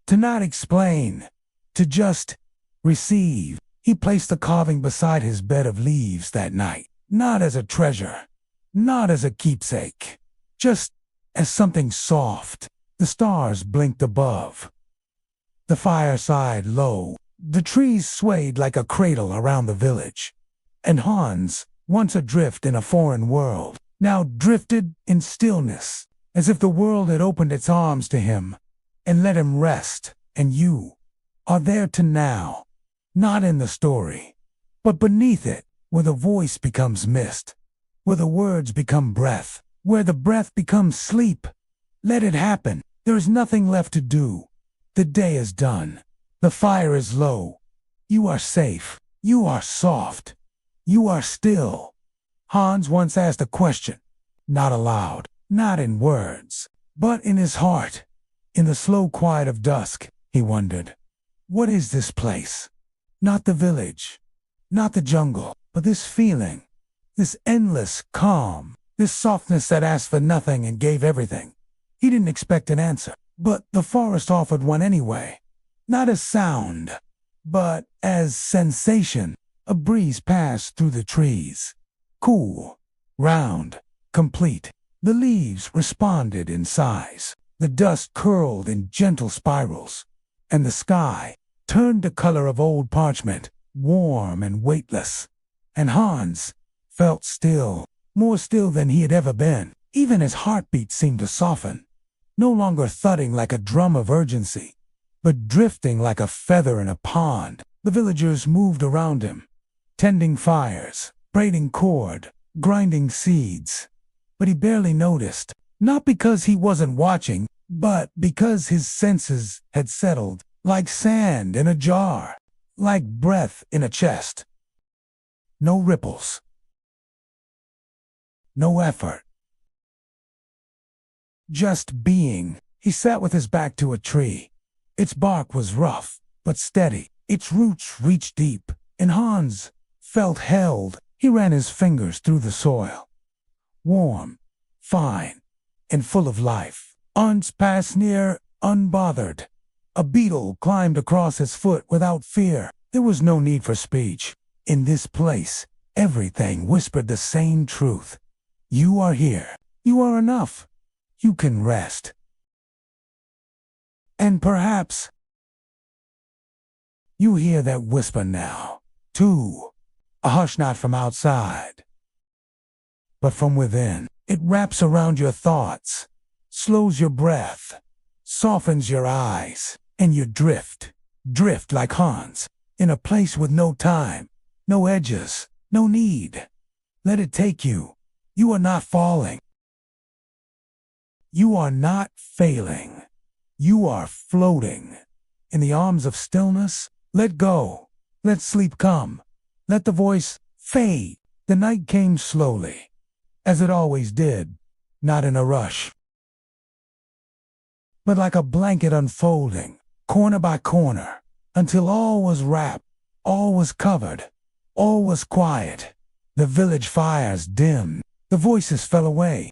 to not explain, to just receive. He placed the carving beside his bed of leaves that night, not as a treasure, not as a keepsake, just as something soft. The stars blinked above. The fire sighed low. The trees swayed like a cradle around the village. And Hans, once adrift in a foreign world, now drifted in stillness, as if the world had opened its arms to him and let him rest. And you are there to now, not in the story, but beneath it, where the voice becomes mist, where the words become breath, where the breath becomes sleep. Let it happen. There is nothing left to do. The day is done. The fire is low. You are safe. You are soft. You are still. Hans once asked a question, not aloud, not in words, but in his heart. In the slow quiet of dusk, he wondered, what is this place? Not the village, not the jungle, but this feeling, this endless calm, this softness that asked for nothing and gave everything. He didn't expect an answer, but the forest offered one anyway. Not as sound, but as sensation. A breeze passed through the trees. Cool, round, complete. The leaves responded in sighs. The dust curled in gentle spirals, and the sky turned the color of old parchment, warm and weightless. And Hans felt still, more still than he had ever been. Even his heartbeat seemed to soften, no longer thudding like a drum of urgency, but drifting like a feather in a pond. The villagers moved around him, tending fires, braiding cord, grinding seeds. But he barely noticed, not because he wasn't watching, but because his senses had settled, like sand in a jar, like breath in a chest. No ripples. No effort. Just being. He sat with his back to a tree. Its bark was rough, but steady. Its roots reached deep, and Hans felt held. He ran his fingers through the soil. Warm, fine, and full of life. Ants passed near, unbothered. A beetle climbed across his foot without fear. There was no need for speech. In this place, everything whispered the same truth. You are here. You are enough. You can rest. And perhaps you hear that whisper now, too. A hush not from outside, but from within. It wraps around your thoughts, slows your breath, softens your eyes, and you drift like Hans, in a place with no time, no edges, no need. Let it take you. You are not falling. You are not failing. You are floating. In the arms of stillness, let go. Let sleep come. Let the voice fade. The night came slowly, as it always did, not in a rush, but like a blanket unfolding, corner by corner, until all was wrapped, all was covered, all was quiet. The village fires dimmed. The voices fell away.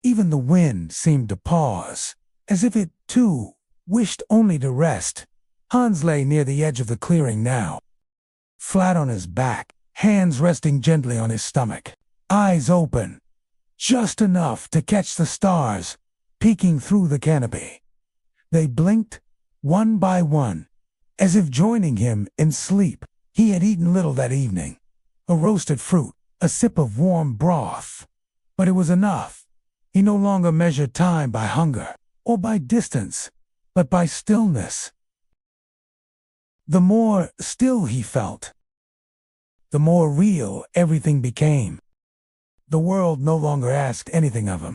Even the wind seemed to pause, as if it, too, wished only to rest. Hans lay near the edge of the clearing now, flat on his back, hands resting gently on his stomach, eyes open, just enough to catch the stars peeking through the canopy. They blinked, one by one, as if joining him in sleep. He had eaten little that evening. A roasted fruit, a sip of warm broth. But it was enough. He no longer measured time by hunger, or by distance, but by stillness. The more still he felt, the more real everything became. The world no longer asked anything of him.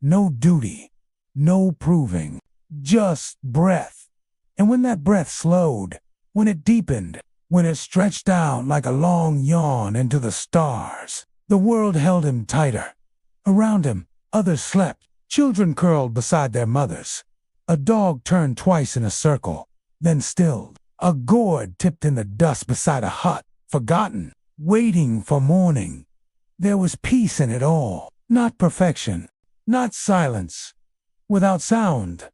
No duty, no proving, just breath. And when that breath slowed, when it deepened, when it stretched out like a long yawn into the stars, the world held him tighter. Around him, others slept. Children curled beside their mothers. A dog turned twice in a circle, then stilled. A gourd tipped in the dust beside a hut, forgotten, waiting for morning. There was peace in it all, not perfection, not silence, without sound,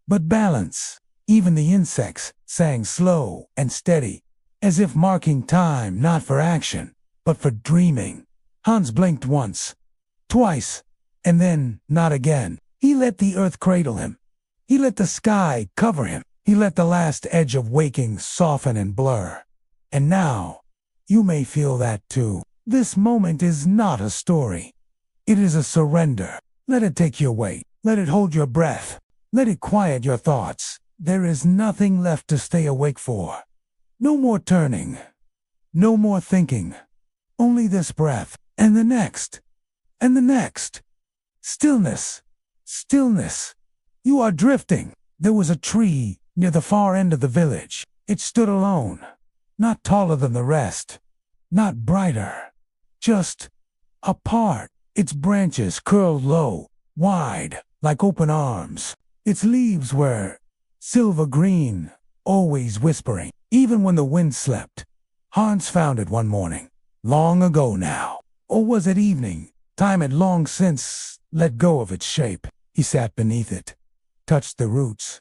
but balance. Even the insects sang slow and steady, as if marking time not for action, but for dreaming. Hans blinked once, twice, and then not again. He let the earth cradle him. He let the sky cover him. He let the last edge of waking soften and blur. And now, you may feel that too. This moment is not a story. It is a surrender. Let it take your weight. Let it hold your breath. Let it quiet your thoughts. There is nothing left to stay awake for. No more turning. No more thinking. Only this breath, and the next, and the next. Stillness. Stillness. You are drifting. There was a tree near the far end of the village. It stood alone, not taller than the rest, not brighter, just apart. Its branches curled low, wide, like open arms. Its leaves were silver green, always whispering, even when the wind slept. Hans found it one morning, long ago now. Or was it evening? Time had long since let go of its shape. He sat beneath it, touched the roots,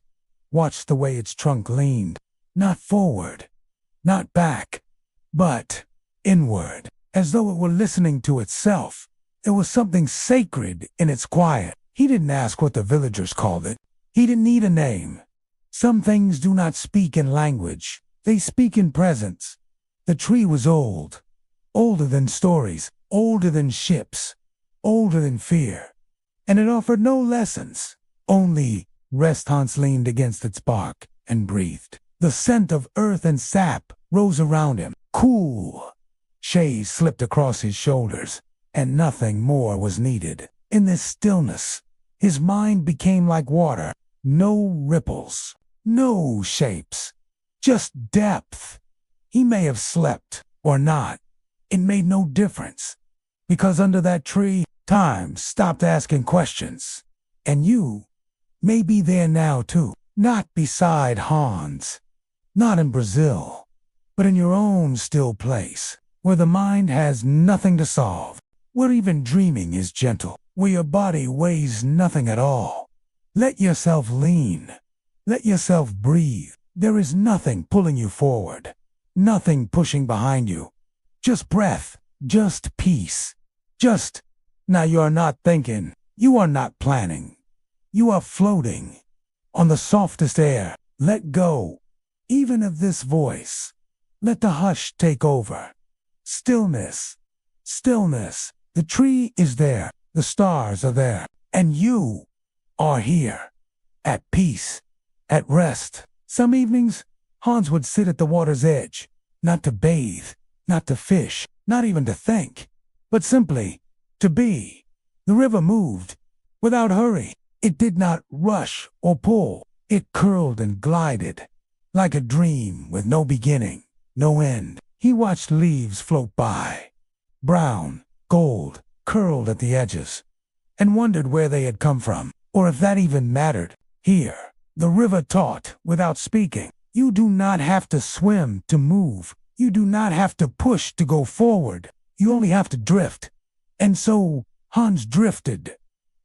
watched the way its trunk leaned, not forward, not back, but inward, as though it were listening to itself. There was something sacred in its quiet. He didn't ask what the villagers called it. He didn't need a name. Some things do not speak in language. They speak in presence. The tree was old, older than stories, older than ships, older than fear. And it offered no lessons, only Rest. Hans leaned against its bark and breathed. The scent of earth and sap rose around him. Cool shades slipped across his shoulders, and nothing more was needed. In this stillness, his mind became like water. No ripples, no shapes, just depth. He may have slept or not. It made no difference, because under that tree, time stopped asking questions. And you may be there now too, not beside Hans, not in Brazil, but in your own still place, where the mind has nothing to solve, where even dreaming is gentle, where your body weighs nothing at all. Let yourself lean. Let yourself breathe. There is nothing pulling you forward, nothing pushing behind you. Just breath, just peace, just. Now you are not thinking, you are not planning. You are floating on the softest air. Let go, even of this voice. Let the hush take over. Stillness, stillness. The tree is there, the stars are there, and you are here, at peace, at rest. Some evenings, Hans would sit at the water's edge, not to bathe, not to fish, not even to think, but simply to be. The river moved without hurry. It did not rush or pull. It curled and glided like a dream with no beginning, no end. He watched leaves float by, brown, gold, curled at the edges, and wondered where they had come from, or if that even mattered. Here, the river taught without speaking. You do not have to swim to move. You do not have to push to go forward. You only have to drift. And so Hans drifted,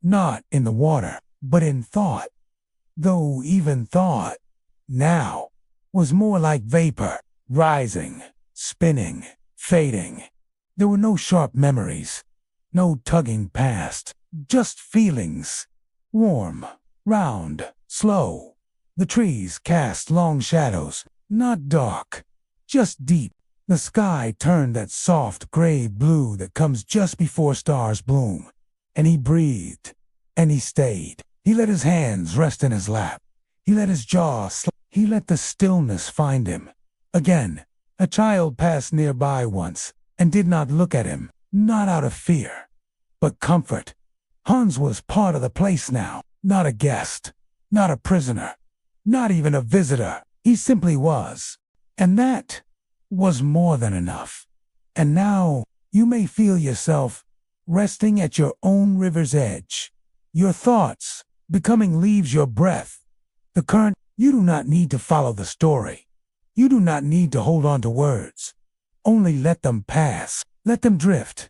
not in the water, but in thought. Though even thought, now, was more like vapor, rising, spinning, fading. There were no sharp memories, no tugging past, just feelings. Warm, round, slow. The trees cast long shadows, not dark, just deep. The sky turned that soft gray blue that comes just before stars bloom. And he breathed, and he stayed. He let his hands rest in his lap. He let his jaw slip. He let the stillness find him. Again, a child passed nearby once and did not look at him, not out of fear, but comfort. Hans was part of the place now, not a guest, not a prisoner, not even a visitor. He simply was. And that was more than enough. And now you may feel yourself resting at your own river's edge, your thoughts becoming leaves, your breath, the current. You do not need to follow the story. You do not need to hold on to words. Only let them pass, let them drift,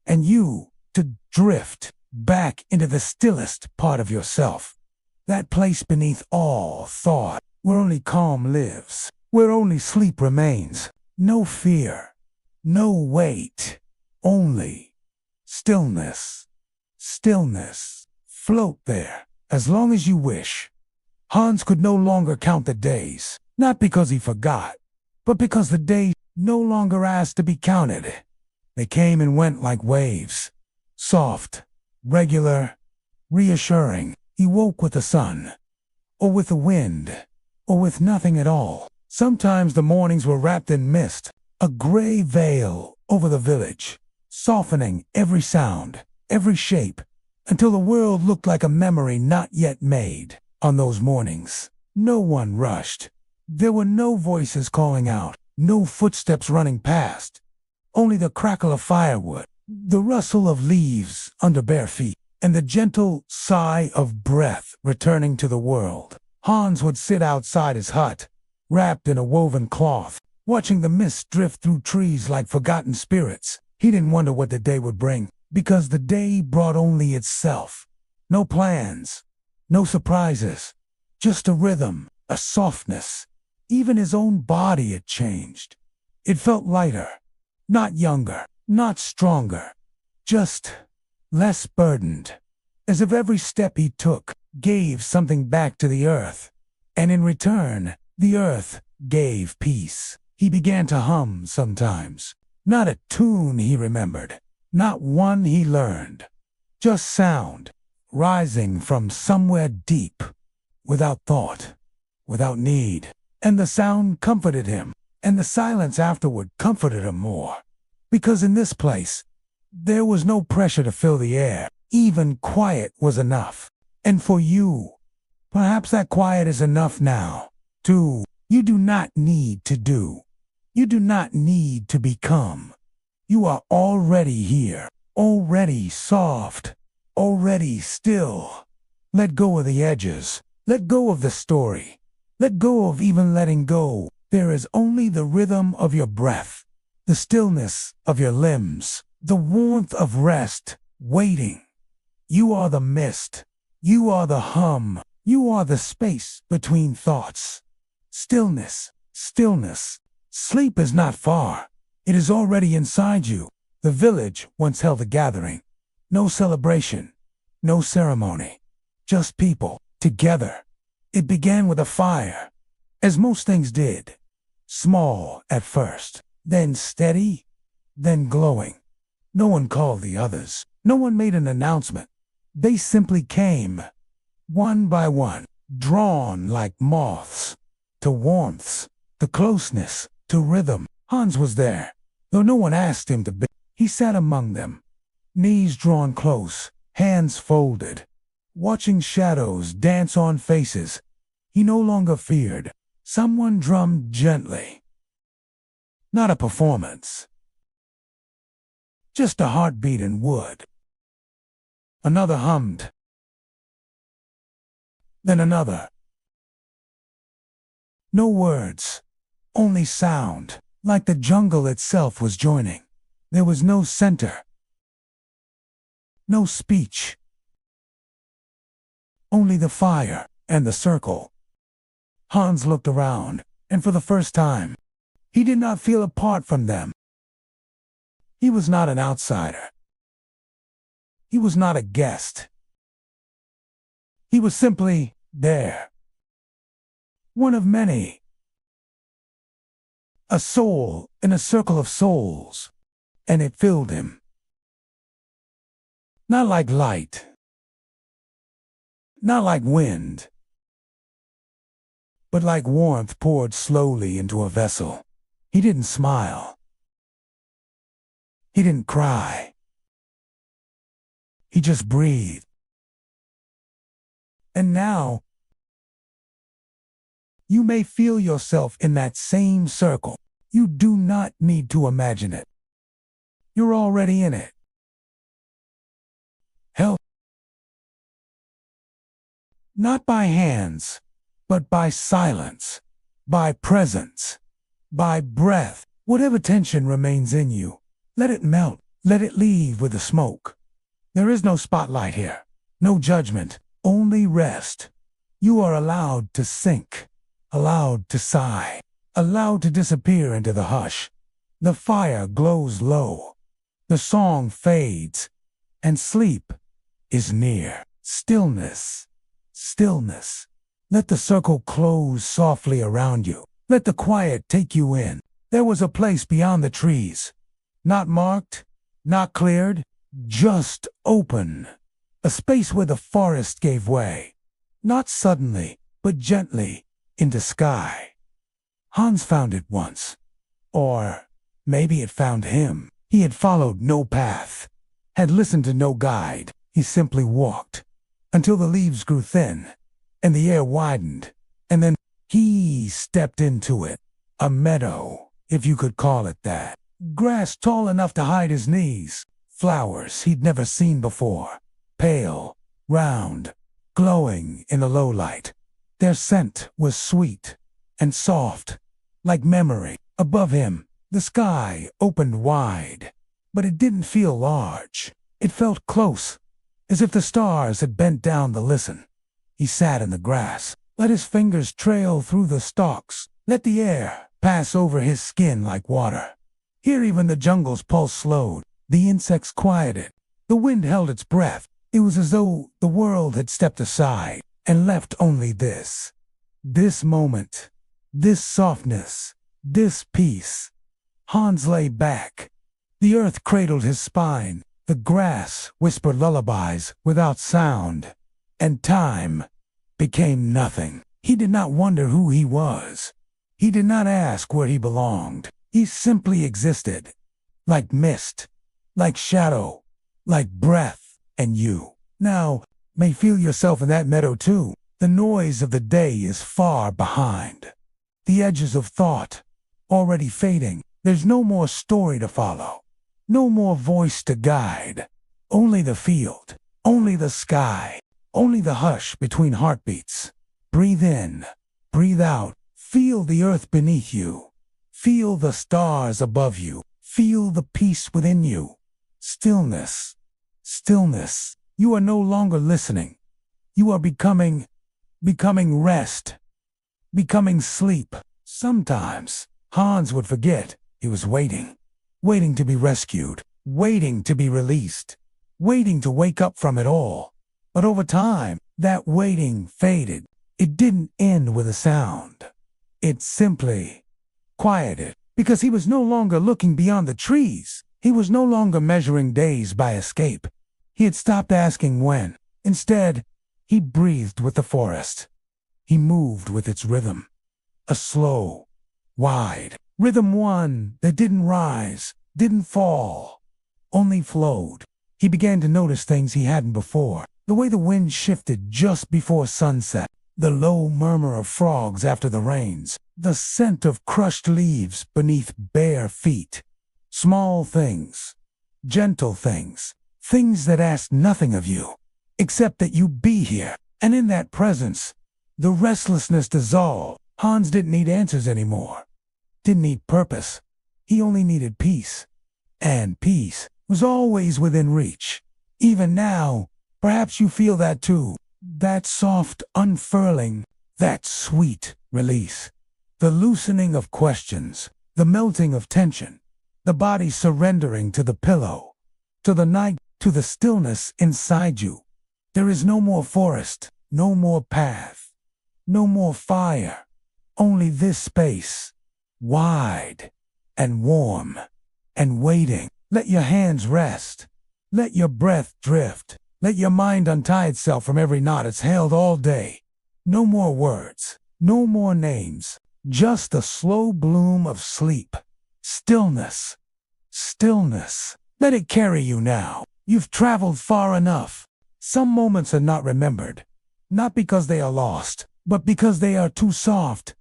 and you to drift back into the stillest part of yourself, that place beneath all thought, where only calm lives, where only sleep remains. No fear, no weight, only stillness. Stillness. Float there, as long as you wish. Hans could no longer count the days, not because he forgot, but because the days no longer asked to be counted. They came and went like waves, soft, regular, reassuring. He woke with the sun, or with the wind, or with nothing at all. Sometimes the mornings were wrapped in mist, a gray veil over the village, softening every sound, every shape, until the world looked like a memory not yet made. On those mornings, no one rushed. There were no voices calling out, no footsteps running past, only the crackle of firewood, the rustle of leaves under bare feet, and the gentle sigh of breath returning to the world. Hans would sit outside his hut, wrapped in a woven cloth, watching the mist drift through trees like forgotten spirits. He didn't wonder what the day would bring, because the day brought only itself. No plans, no surprises, just a rhythm, a softness. Even his own body had changed. It felt lighter, not younger, not stronger, just less burdened, as if every step he took gave something back to the earth, and in return, the earth gave peace. He began to hum sometimes, not a tune he remembered, not one he learned, just sound, rising from somewhere deep, without thought, without need. And the sound comforted him, and the silence afterward comforted him more. Because in this place, there was no pressure to fill the air. Even quiet was enough. And for you, perhaps that quiet is enough now. Too, you do not need to do. You do not need to become. You are already here, already soft, already still. Let go of the edges. Let go of the story. Let go of even letting go. There is only the rhythm of your breath, the stillness of your limbs, the warmth of rest, waiting. You are the mist. You are the hum. You are the space between thoughts. Stillness, stillness. Sleep is not far. It is already inside you. The village once held a gathering. No celebration, no ceremony, just people together. It began with a fire, as most things did. Small at first, then steady, then glowing. No one called the others. No one made an announcement. They simply came, one by one, drawn like moths, to warmth, to closeness, to rhythm. Hans was there, though no one asked him to be. He sat among them, knees drawn close, hands folded, watching shadows dance on faces. He no longer feared. Someone drummed gently. Not a performance. Just a heartbeat in wood. Another hummed. Then another. No words, only sound, like the jungle itself was joining. There was no center. No speech. Only the fire and the circle. Hans looked around, and for the first time, he did not feel apart from them. He was not an outsider. He was not a guest. He was simply there. One of many. A soul in a circle of souls, and it filled him. Not like light. Not like wind. But like warmth poured slowly into a vessel. He didn't smile. He didn't cry. He just breathed. And now, you may feel yourself in that same circle. You do not need to imagine it. You're already in it. Held. Not by hands, but by silence, by presence, by breath. Whatever tension remains in you, let it melt, let it leave with the smoke. There is no spotlight here, no judgment, only rest. You are allowed to sink, allowed to sigh, allowed to disappear into the hush. The fire glows low, the song fades, and sleep is near. Stillness, stillness. Let the circle close softly around you. Let the quiet take you in. There was a place beyond the trees, not marked, not cleared, just open. A space where the forest gave way, not suddenly, but gently, into sky. Hans found it once. Or maybe it found him. He had followed no path, had listened to no guide. He simply walked, until the leaves grew thin, and the air widened, and then he stepped into it. A meadow, if you could call it that. Grass tall enough to hide his knees. Flowers he'd never seen before. Pale, round, glowing in the low light. Their scent was sweet and soft, like memory. Above him, the sky opened wide, but it didn't feel large. It felt close, as if the stars had bent down to listen. He sat in the grass, let his fingers trail through the stalks, let the air pass over his skin like water. Here even the jungle's pulse slowed, the insects quieted, the wind held its breath. It was as though the world had stepped aside and left only this moment, this softness, this peace. Hans lay back. The earth cradled his spine. The grass whispered lullabies without sound. And time, became nothing. He did not wonder who he was. He did not ask where he belonged. He simply existed, like mist, like shadow, like breath, and you now may feel yourself in that meadow too. The noise of the day is far behind. The edges of thought already fading. There's no more story to follow, no more voice to guide. Only the field, only the sky, only the hush between heartbeats. Breathe in, breathe out. Feel the earth beneath you. Feel the stars above you. Feel the peace within you. Stillness, stillness. You are no longer listening. You are becoming rest, becoming sleep. Sometimes Hans would forget he was waiting to be rescued, waiting to be released, waiting to wake up from it all. But over time, that waiting faded. It didn't end with a sound. It simply quieted, because he was no longer looking beyond the trees. He was no longer measuring days by escape. He had stopped asking when. Instead, he breathed with the forest. He moved with its rhythm. A slow, wide rhythm, one that didn't rise, didn't fall, only flowed. He began to notice things he hadn't before. The way the wind shifted just before sunset, the low murmur of frogs after the rains, the scent of crushed leaves beneath bare feet. Small things, gentle things, things that asked nothing of you, except that you be here. And in that presence, the restlessness dissolved. Hans didn't need answers anymore, didn't need purpose. He only needed peace. And peace was always within reach. Even now, perhaps you feel that too. That soft unfurling, that sweet release. The loosening of questions, the melting of tension, the body surrendering to the pillow, to the night, to the stillness inside you. There is no more forest, no more path, no more fire, only this space, wide and warm and waiting. Let your hands rest. Let your breath drift. Let your mind untie itself from every knot it's held all day. No more words, no more names, just the slow bloom of sleep. Stillness, stillness. Let it carry you now. You've traveled far enough. Some moments are not remembered, not because they are lost, but because they are too soft,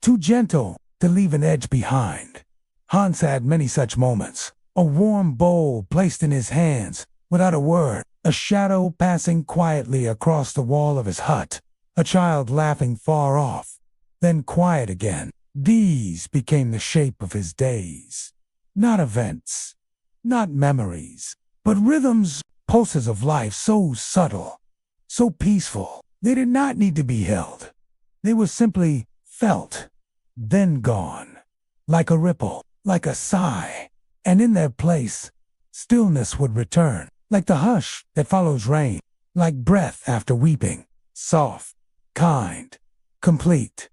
too gentle to leave an edge behind. Hans had many such moments. A warm bowl placed in his hands, without a word. A shadow passing quietly across the wall of his hut. A child laughing far off, then quiet again. These became the shape of his days. Not events, not memories, but rhythms, pulses of life so subtle, so peaceful. They did not need to be held. They were simply felt, then gone. Like a ripple, like a sigh. And in their place, stillness would return. Like the hush that follows rain, like breath after weeping, soft, kind, complete.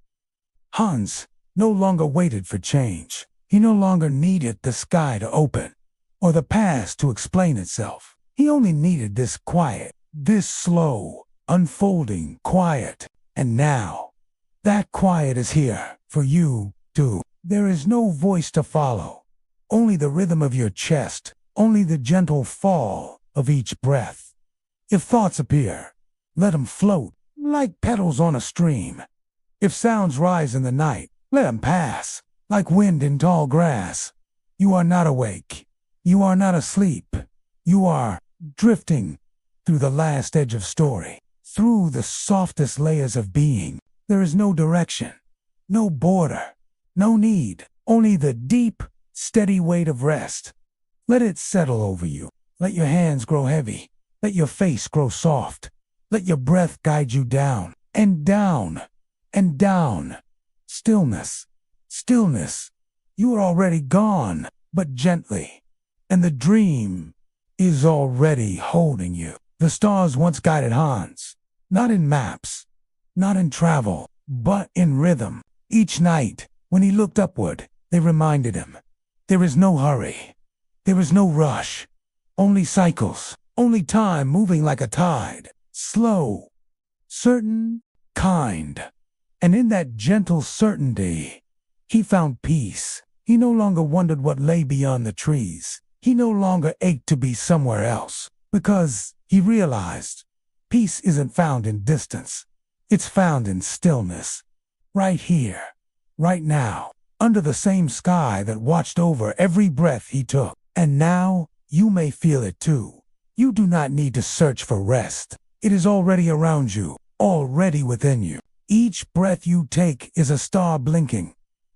Hans no longer waited for change. He no longer needed the sky to open, or the past to explain itself. He only needed this quiet, this slow, unfolding quiet. And now, that quiet is here, for you, too. There is no voice to follow, only the rhythm of your chest, only the gentle fall of each breath. If thoughts appear, let them float like petals on a stream. If sounds rise in the night, let them pass like wind in tall grass. You are not awake. You are not asleep. You are drifting through the last edge of story, through the softest layers of being. There is no direction, no border, no need, only the deep, steady weight of rest. Let it settle over you. Let your hands grow heavy. Let your face grow soft. Let your breath guide you down, and down, and down. Stillness, stillness. You are already gone, but gently. And the dream is already holding you. The stars once guided Hans, not in maps, not in travel, but in rhythm. Each night, when he looked upward, they reminded him, there is no hurry. There is no rush. Only cycles, only time moving like a tide. Slow, certain, kind. And in that gentle certainty, he found peace. He no longer wondered what lay beyond the trees. He no longer ached to be somewhere else, because he realized peace isn't found in distance. It's found in stillness. Right here, right now, under the same sky that watched over every breath he took. And now, you may feel it too. You do not need to search for rest. It is already around you, already within you. Each breath you take is a star blinking.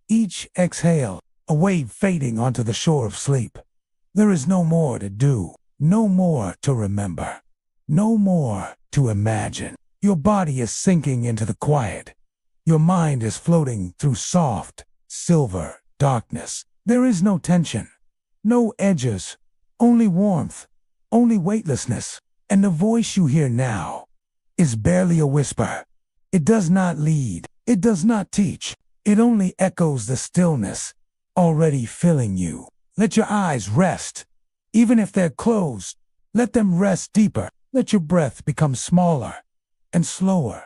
Each exhale, a wave fading onto the shore of sleep. There is no more to do, no more to remember, no more to imagine. Your body is sinking into the quiet. Your mind is floating through soft, silver darkness. There is no tension, no edges, only warmth, only weightlessness. And the voice you hear now is barely a whisper. It does not lead, it does not teach. It only echoes the stillness already filling you. Let your eyes rest. Even if they're closed, let them rest deeper. Let your breath become smaller and slower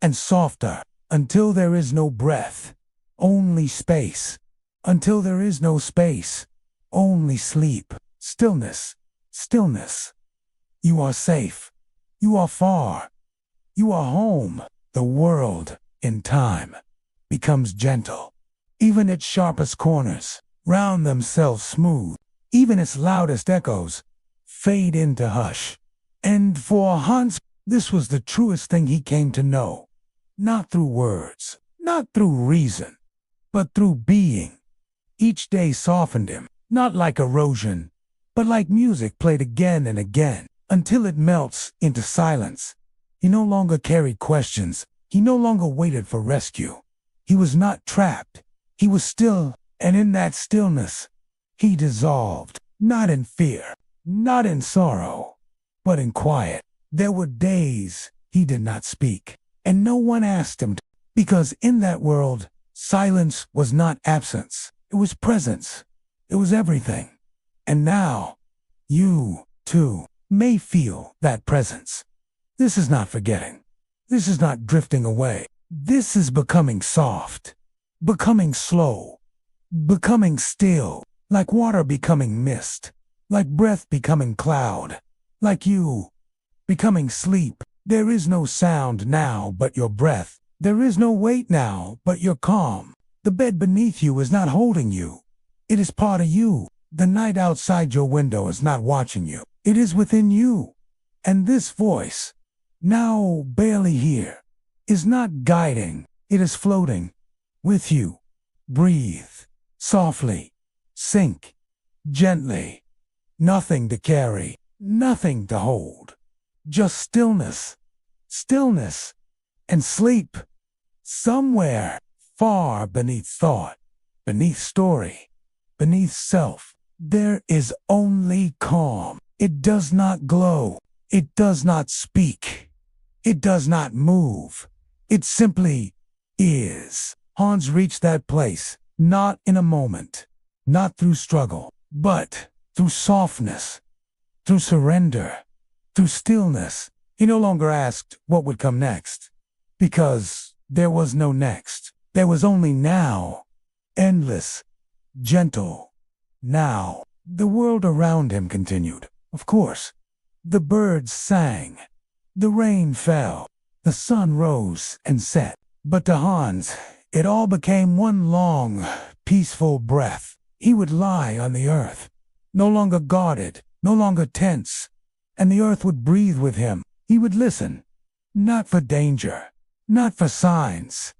and softer until there is no breath, only space. Until there is no space, only sleep. Stillness, stillness. You are safe. You are far. You are home. The world, in time, becomes gentle. Even its sharpest corners round themselves smooth. Even its loudest echoes fade into hush. And for Hans, this was the truest thing he came to know. Not through words, not through reason, but through being. Each day softened him, not like erosion, but like music played again and again, until it melts into silence. He no longer carried questions. He no longer waited for rescue. He was not trapped. He was still, and in that stillness, he dissolved, not in fear, not in sorrow, but in quiet. There were days he did not speak, and no one asked him to, because in that world, silence was not absence. It was presence. It was everything. And now, you, too, may feel that presence. This is not forgetting. This is not drifting away. This is becoming soft, becoming slow, becoming still, like water becoming mist, like breath becoming cloud, like you becoming sleep. There is no sound now but your breath. There is no weight now but your calm. The bed beneath you is not holding you. It is part of you. The night outside your window is not watching you. It is within you. And this voice, now barely here, is not guiding. It is floating with you. Breathe softly. Sink gently. Nothing to carry, nothing to hold. Just stillness, stillness, and sleep. Somewhere far beneath thought, beneath story, beneath self, there is only calm. It does not glow. It does not speak. It does not move. It simply is. Hans reached that place, not in a moment, not through struggle, but through softness, through surrender, through stillness. He no longer asked what would come next, because there was no next. There was only now, endless, gentle, now. The world around him continued. Of course, the birds sang, the rain fell, the sun rose and set. But to Hans, it all became one long, peaceful breath. He would lie on the earth, no longer guarded, no longer tense, and the earth would breathe with him. He would listen, not for danger, not for signs,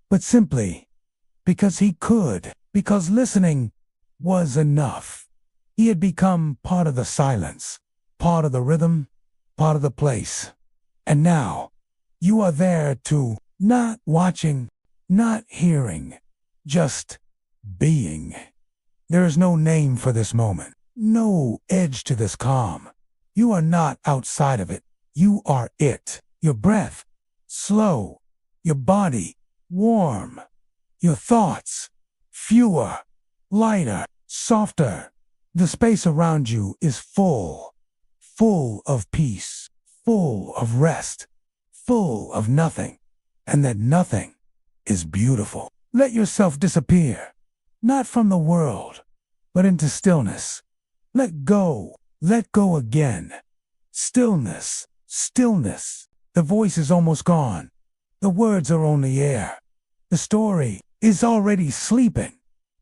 but simply because he could, because listening was enough. He had become part of the silence, part of the rhythm, part of the place. And now, you are there too, not watching, not hearing, just being. There is no name for this moment, no edge to this calm. You are not outside of it. You are it. Your breath, slow. Your body, warm. Your thoughts, fewer, lighter, softer. The space around you is full of peace, full of rest, full of nothing. and that nothing is beautiful. Let yourself disappear, not from the world, but into stillness. Let go again. Stillness, stillness. The voice is almost gone. The words are only air. The story is already sleeping.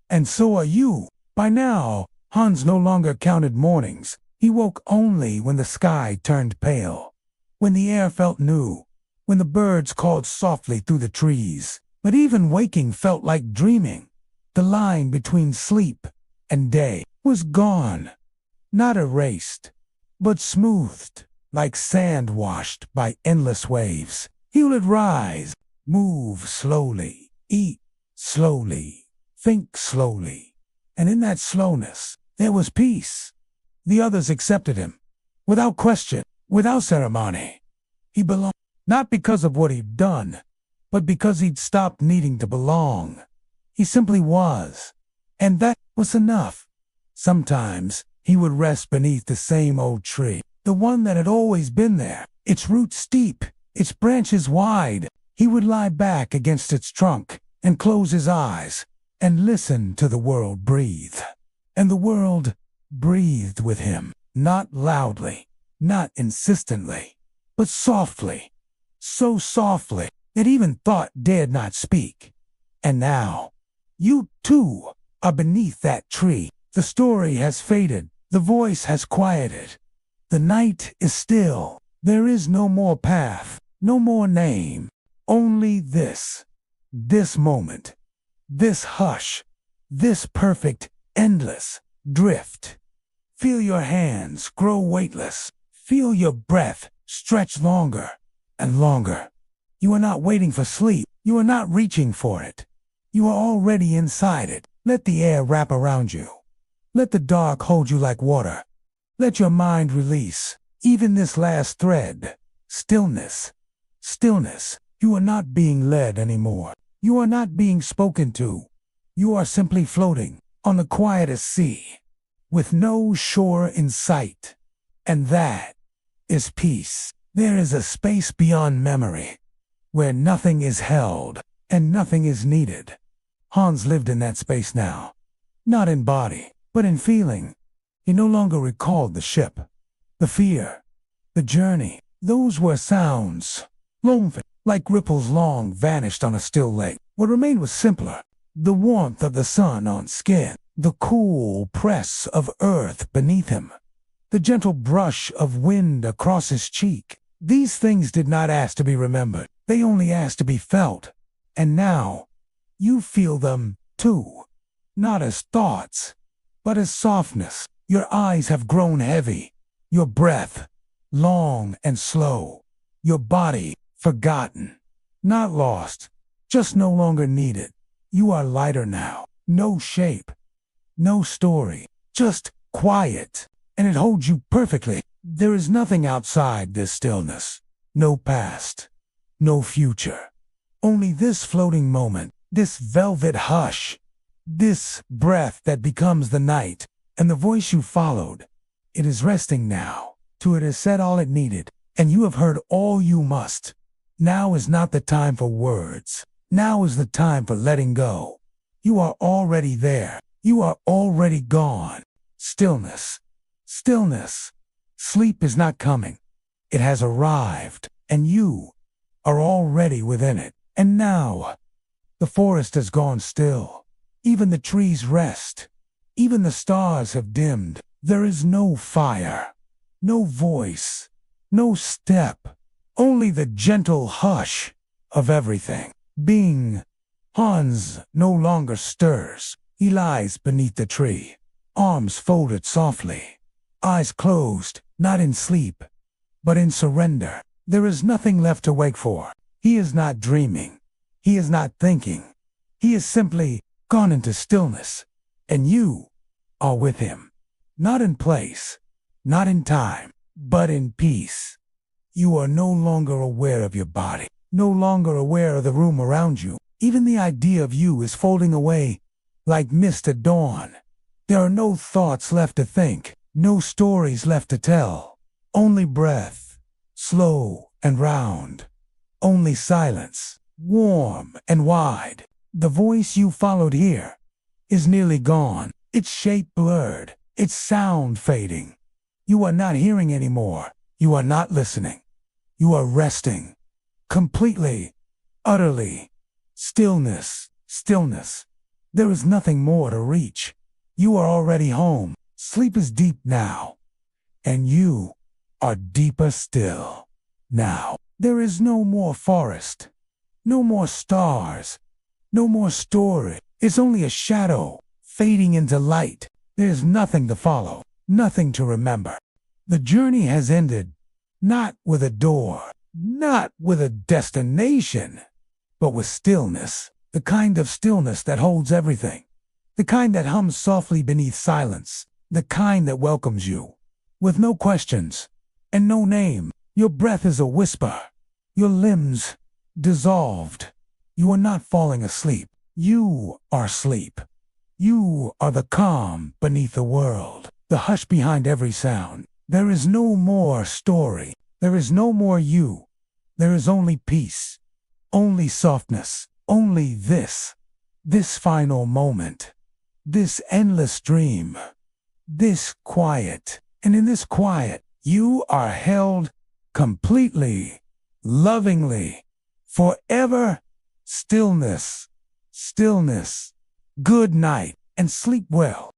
And so are you. By now, Hans no longer counted mornings. He woke only when the sky turned pale, when the air felt new, when the birds called softly through the trees. But even waking felt like dreaming. The line between sleep and day was gone, not erased, but smoothed, like sand washed by endless waves. He would rise, move slowly, eat slowly, think slowly. And in that slowness, there was peace. The others accepted him, without question, without ceremony. He belonged, not because of what he'd done, but because he'd stopped needing to belong. He simply was, and that was enough. Sometimes he would rest beneath the same old tree, the one that had always been there, its roots steep, its branches wide. He would lie back against its trunk and close his eyes and listen to the world breathe. And the world breathed with him, not loudly, not insistently, but softly, so softly that even thought dared not speak. And now, you too are beneath that tree. The story has faded, the voice has quieted. The night is still. There is no more path, no more name, only this moment, this hush, this perfect, endless drift. Feel your hands grow weightless. Feel your breath stretch longer and longer. You are not waiting for sleep. You are not reaching for it. You are already inside it. Let the air wrap around you. Let the dark hold you like water. Let your mind release even this last thread. Stillness. Stillness. You are not being led anymore. You are not being spoken to. You are simply floating on the quietest sea, with no shore in sight. And that is peace. There is a space beyond memory, where nothing is held and nothing is needed. Hans lived in that space now, not in body, but in feeling. He no longer recalled the ship, the fear, the journey. Those were sounds, like ripples long vanished on a still lake. What remained was simpler. The warmth of the sun on skin, the cool press of earth beneath him, the gentle brush of wind across his cheek. These things did not ask to be remembered. They only asked to be felt. And now, you feel them too. Not as thoughts, but as softness. Your eyes have grown heavy. Your breath, long and slow. Your body, forgotten. Not lost, just no longer needed. You are lighter now. No shape, no story, just quiet. And it holds you perfectly. There is nothing outside this stillness. No past, no future. Only this floating moment, this velvet hush, this breath that becomes the night, and the voice you followed. It is resting now. To it has said all it needed, and you have heard all you must. Now is not the time for words. Now is the time for letting go. You are already there. You are already gone. Stillness. Stillness. Sleep is not coming. It has arrived, and you are already within it. And now, the forest has gone still. Even the trees rest. Even the stars have dimmed. There is no fire, no voice, no step. Only the gentle hush of everything. Being. Hans no longer stirs. He lies beneath the tree, arms folded softly, eyes closed, not in sleep, but in surrender. There is nothing left to wake for. He is not dreaming. He is not thinking. He is simply gone into stillness, and you are with him. Not in place, not in time, but in peace. You are no longer aware of your body, no longer aware of the room around you. Even the idea of you is folding away like mist at dawn. There are no thoughts left to think, no stories left to tell. Only breath, slow and round. Only silence, warm and wide. The voice you followed here is nearly gone, its shape blurred, its sound fading. You are not hearing anymore. You are not listening. You are resting. Completely, utterly. Stillness, stillness. There is nothing more to reach. You are already home. Sleep is deep now. And you are deeper still. Now, there is no more forest. No more stars. No more story. It's only a shadow fading into light. There's nothing to follow. Nothing to remember. The journey has ended. Not with a door. Not with a destination. But with stillness. The kind of stillness that holds everything. The kind that hums softly beneath silence. The kind that welcomes you. With no questions. And no name. Your breath is a whisper. Your limbs dissolved. You are not falling asleep. You are sleep. You are the calm beneath the world. The hush behind every sound. There is no more story. There is no more you. There is only peace. Only softness. Only this. This final moment. This endless dream. This quiet. And in this quiet, you are held completely, lovingly, forever. Stillness. Stillness. Good night and sleep well.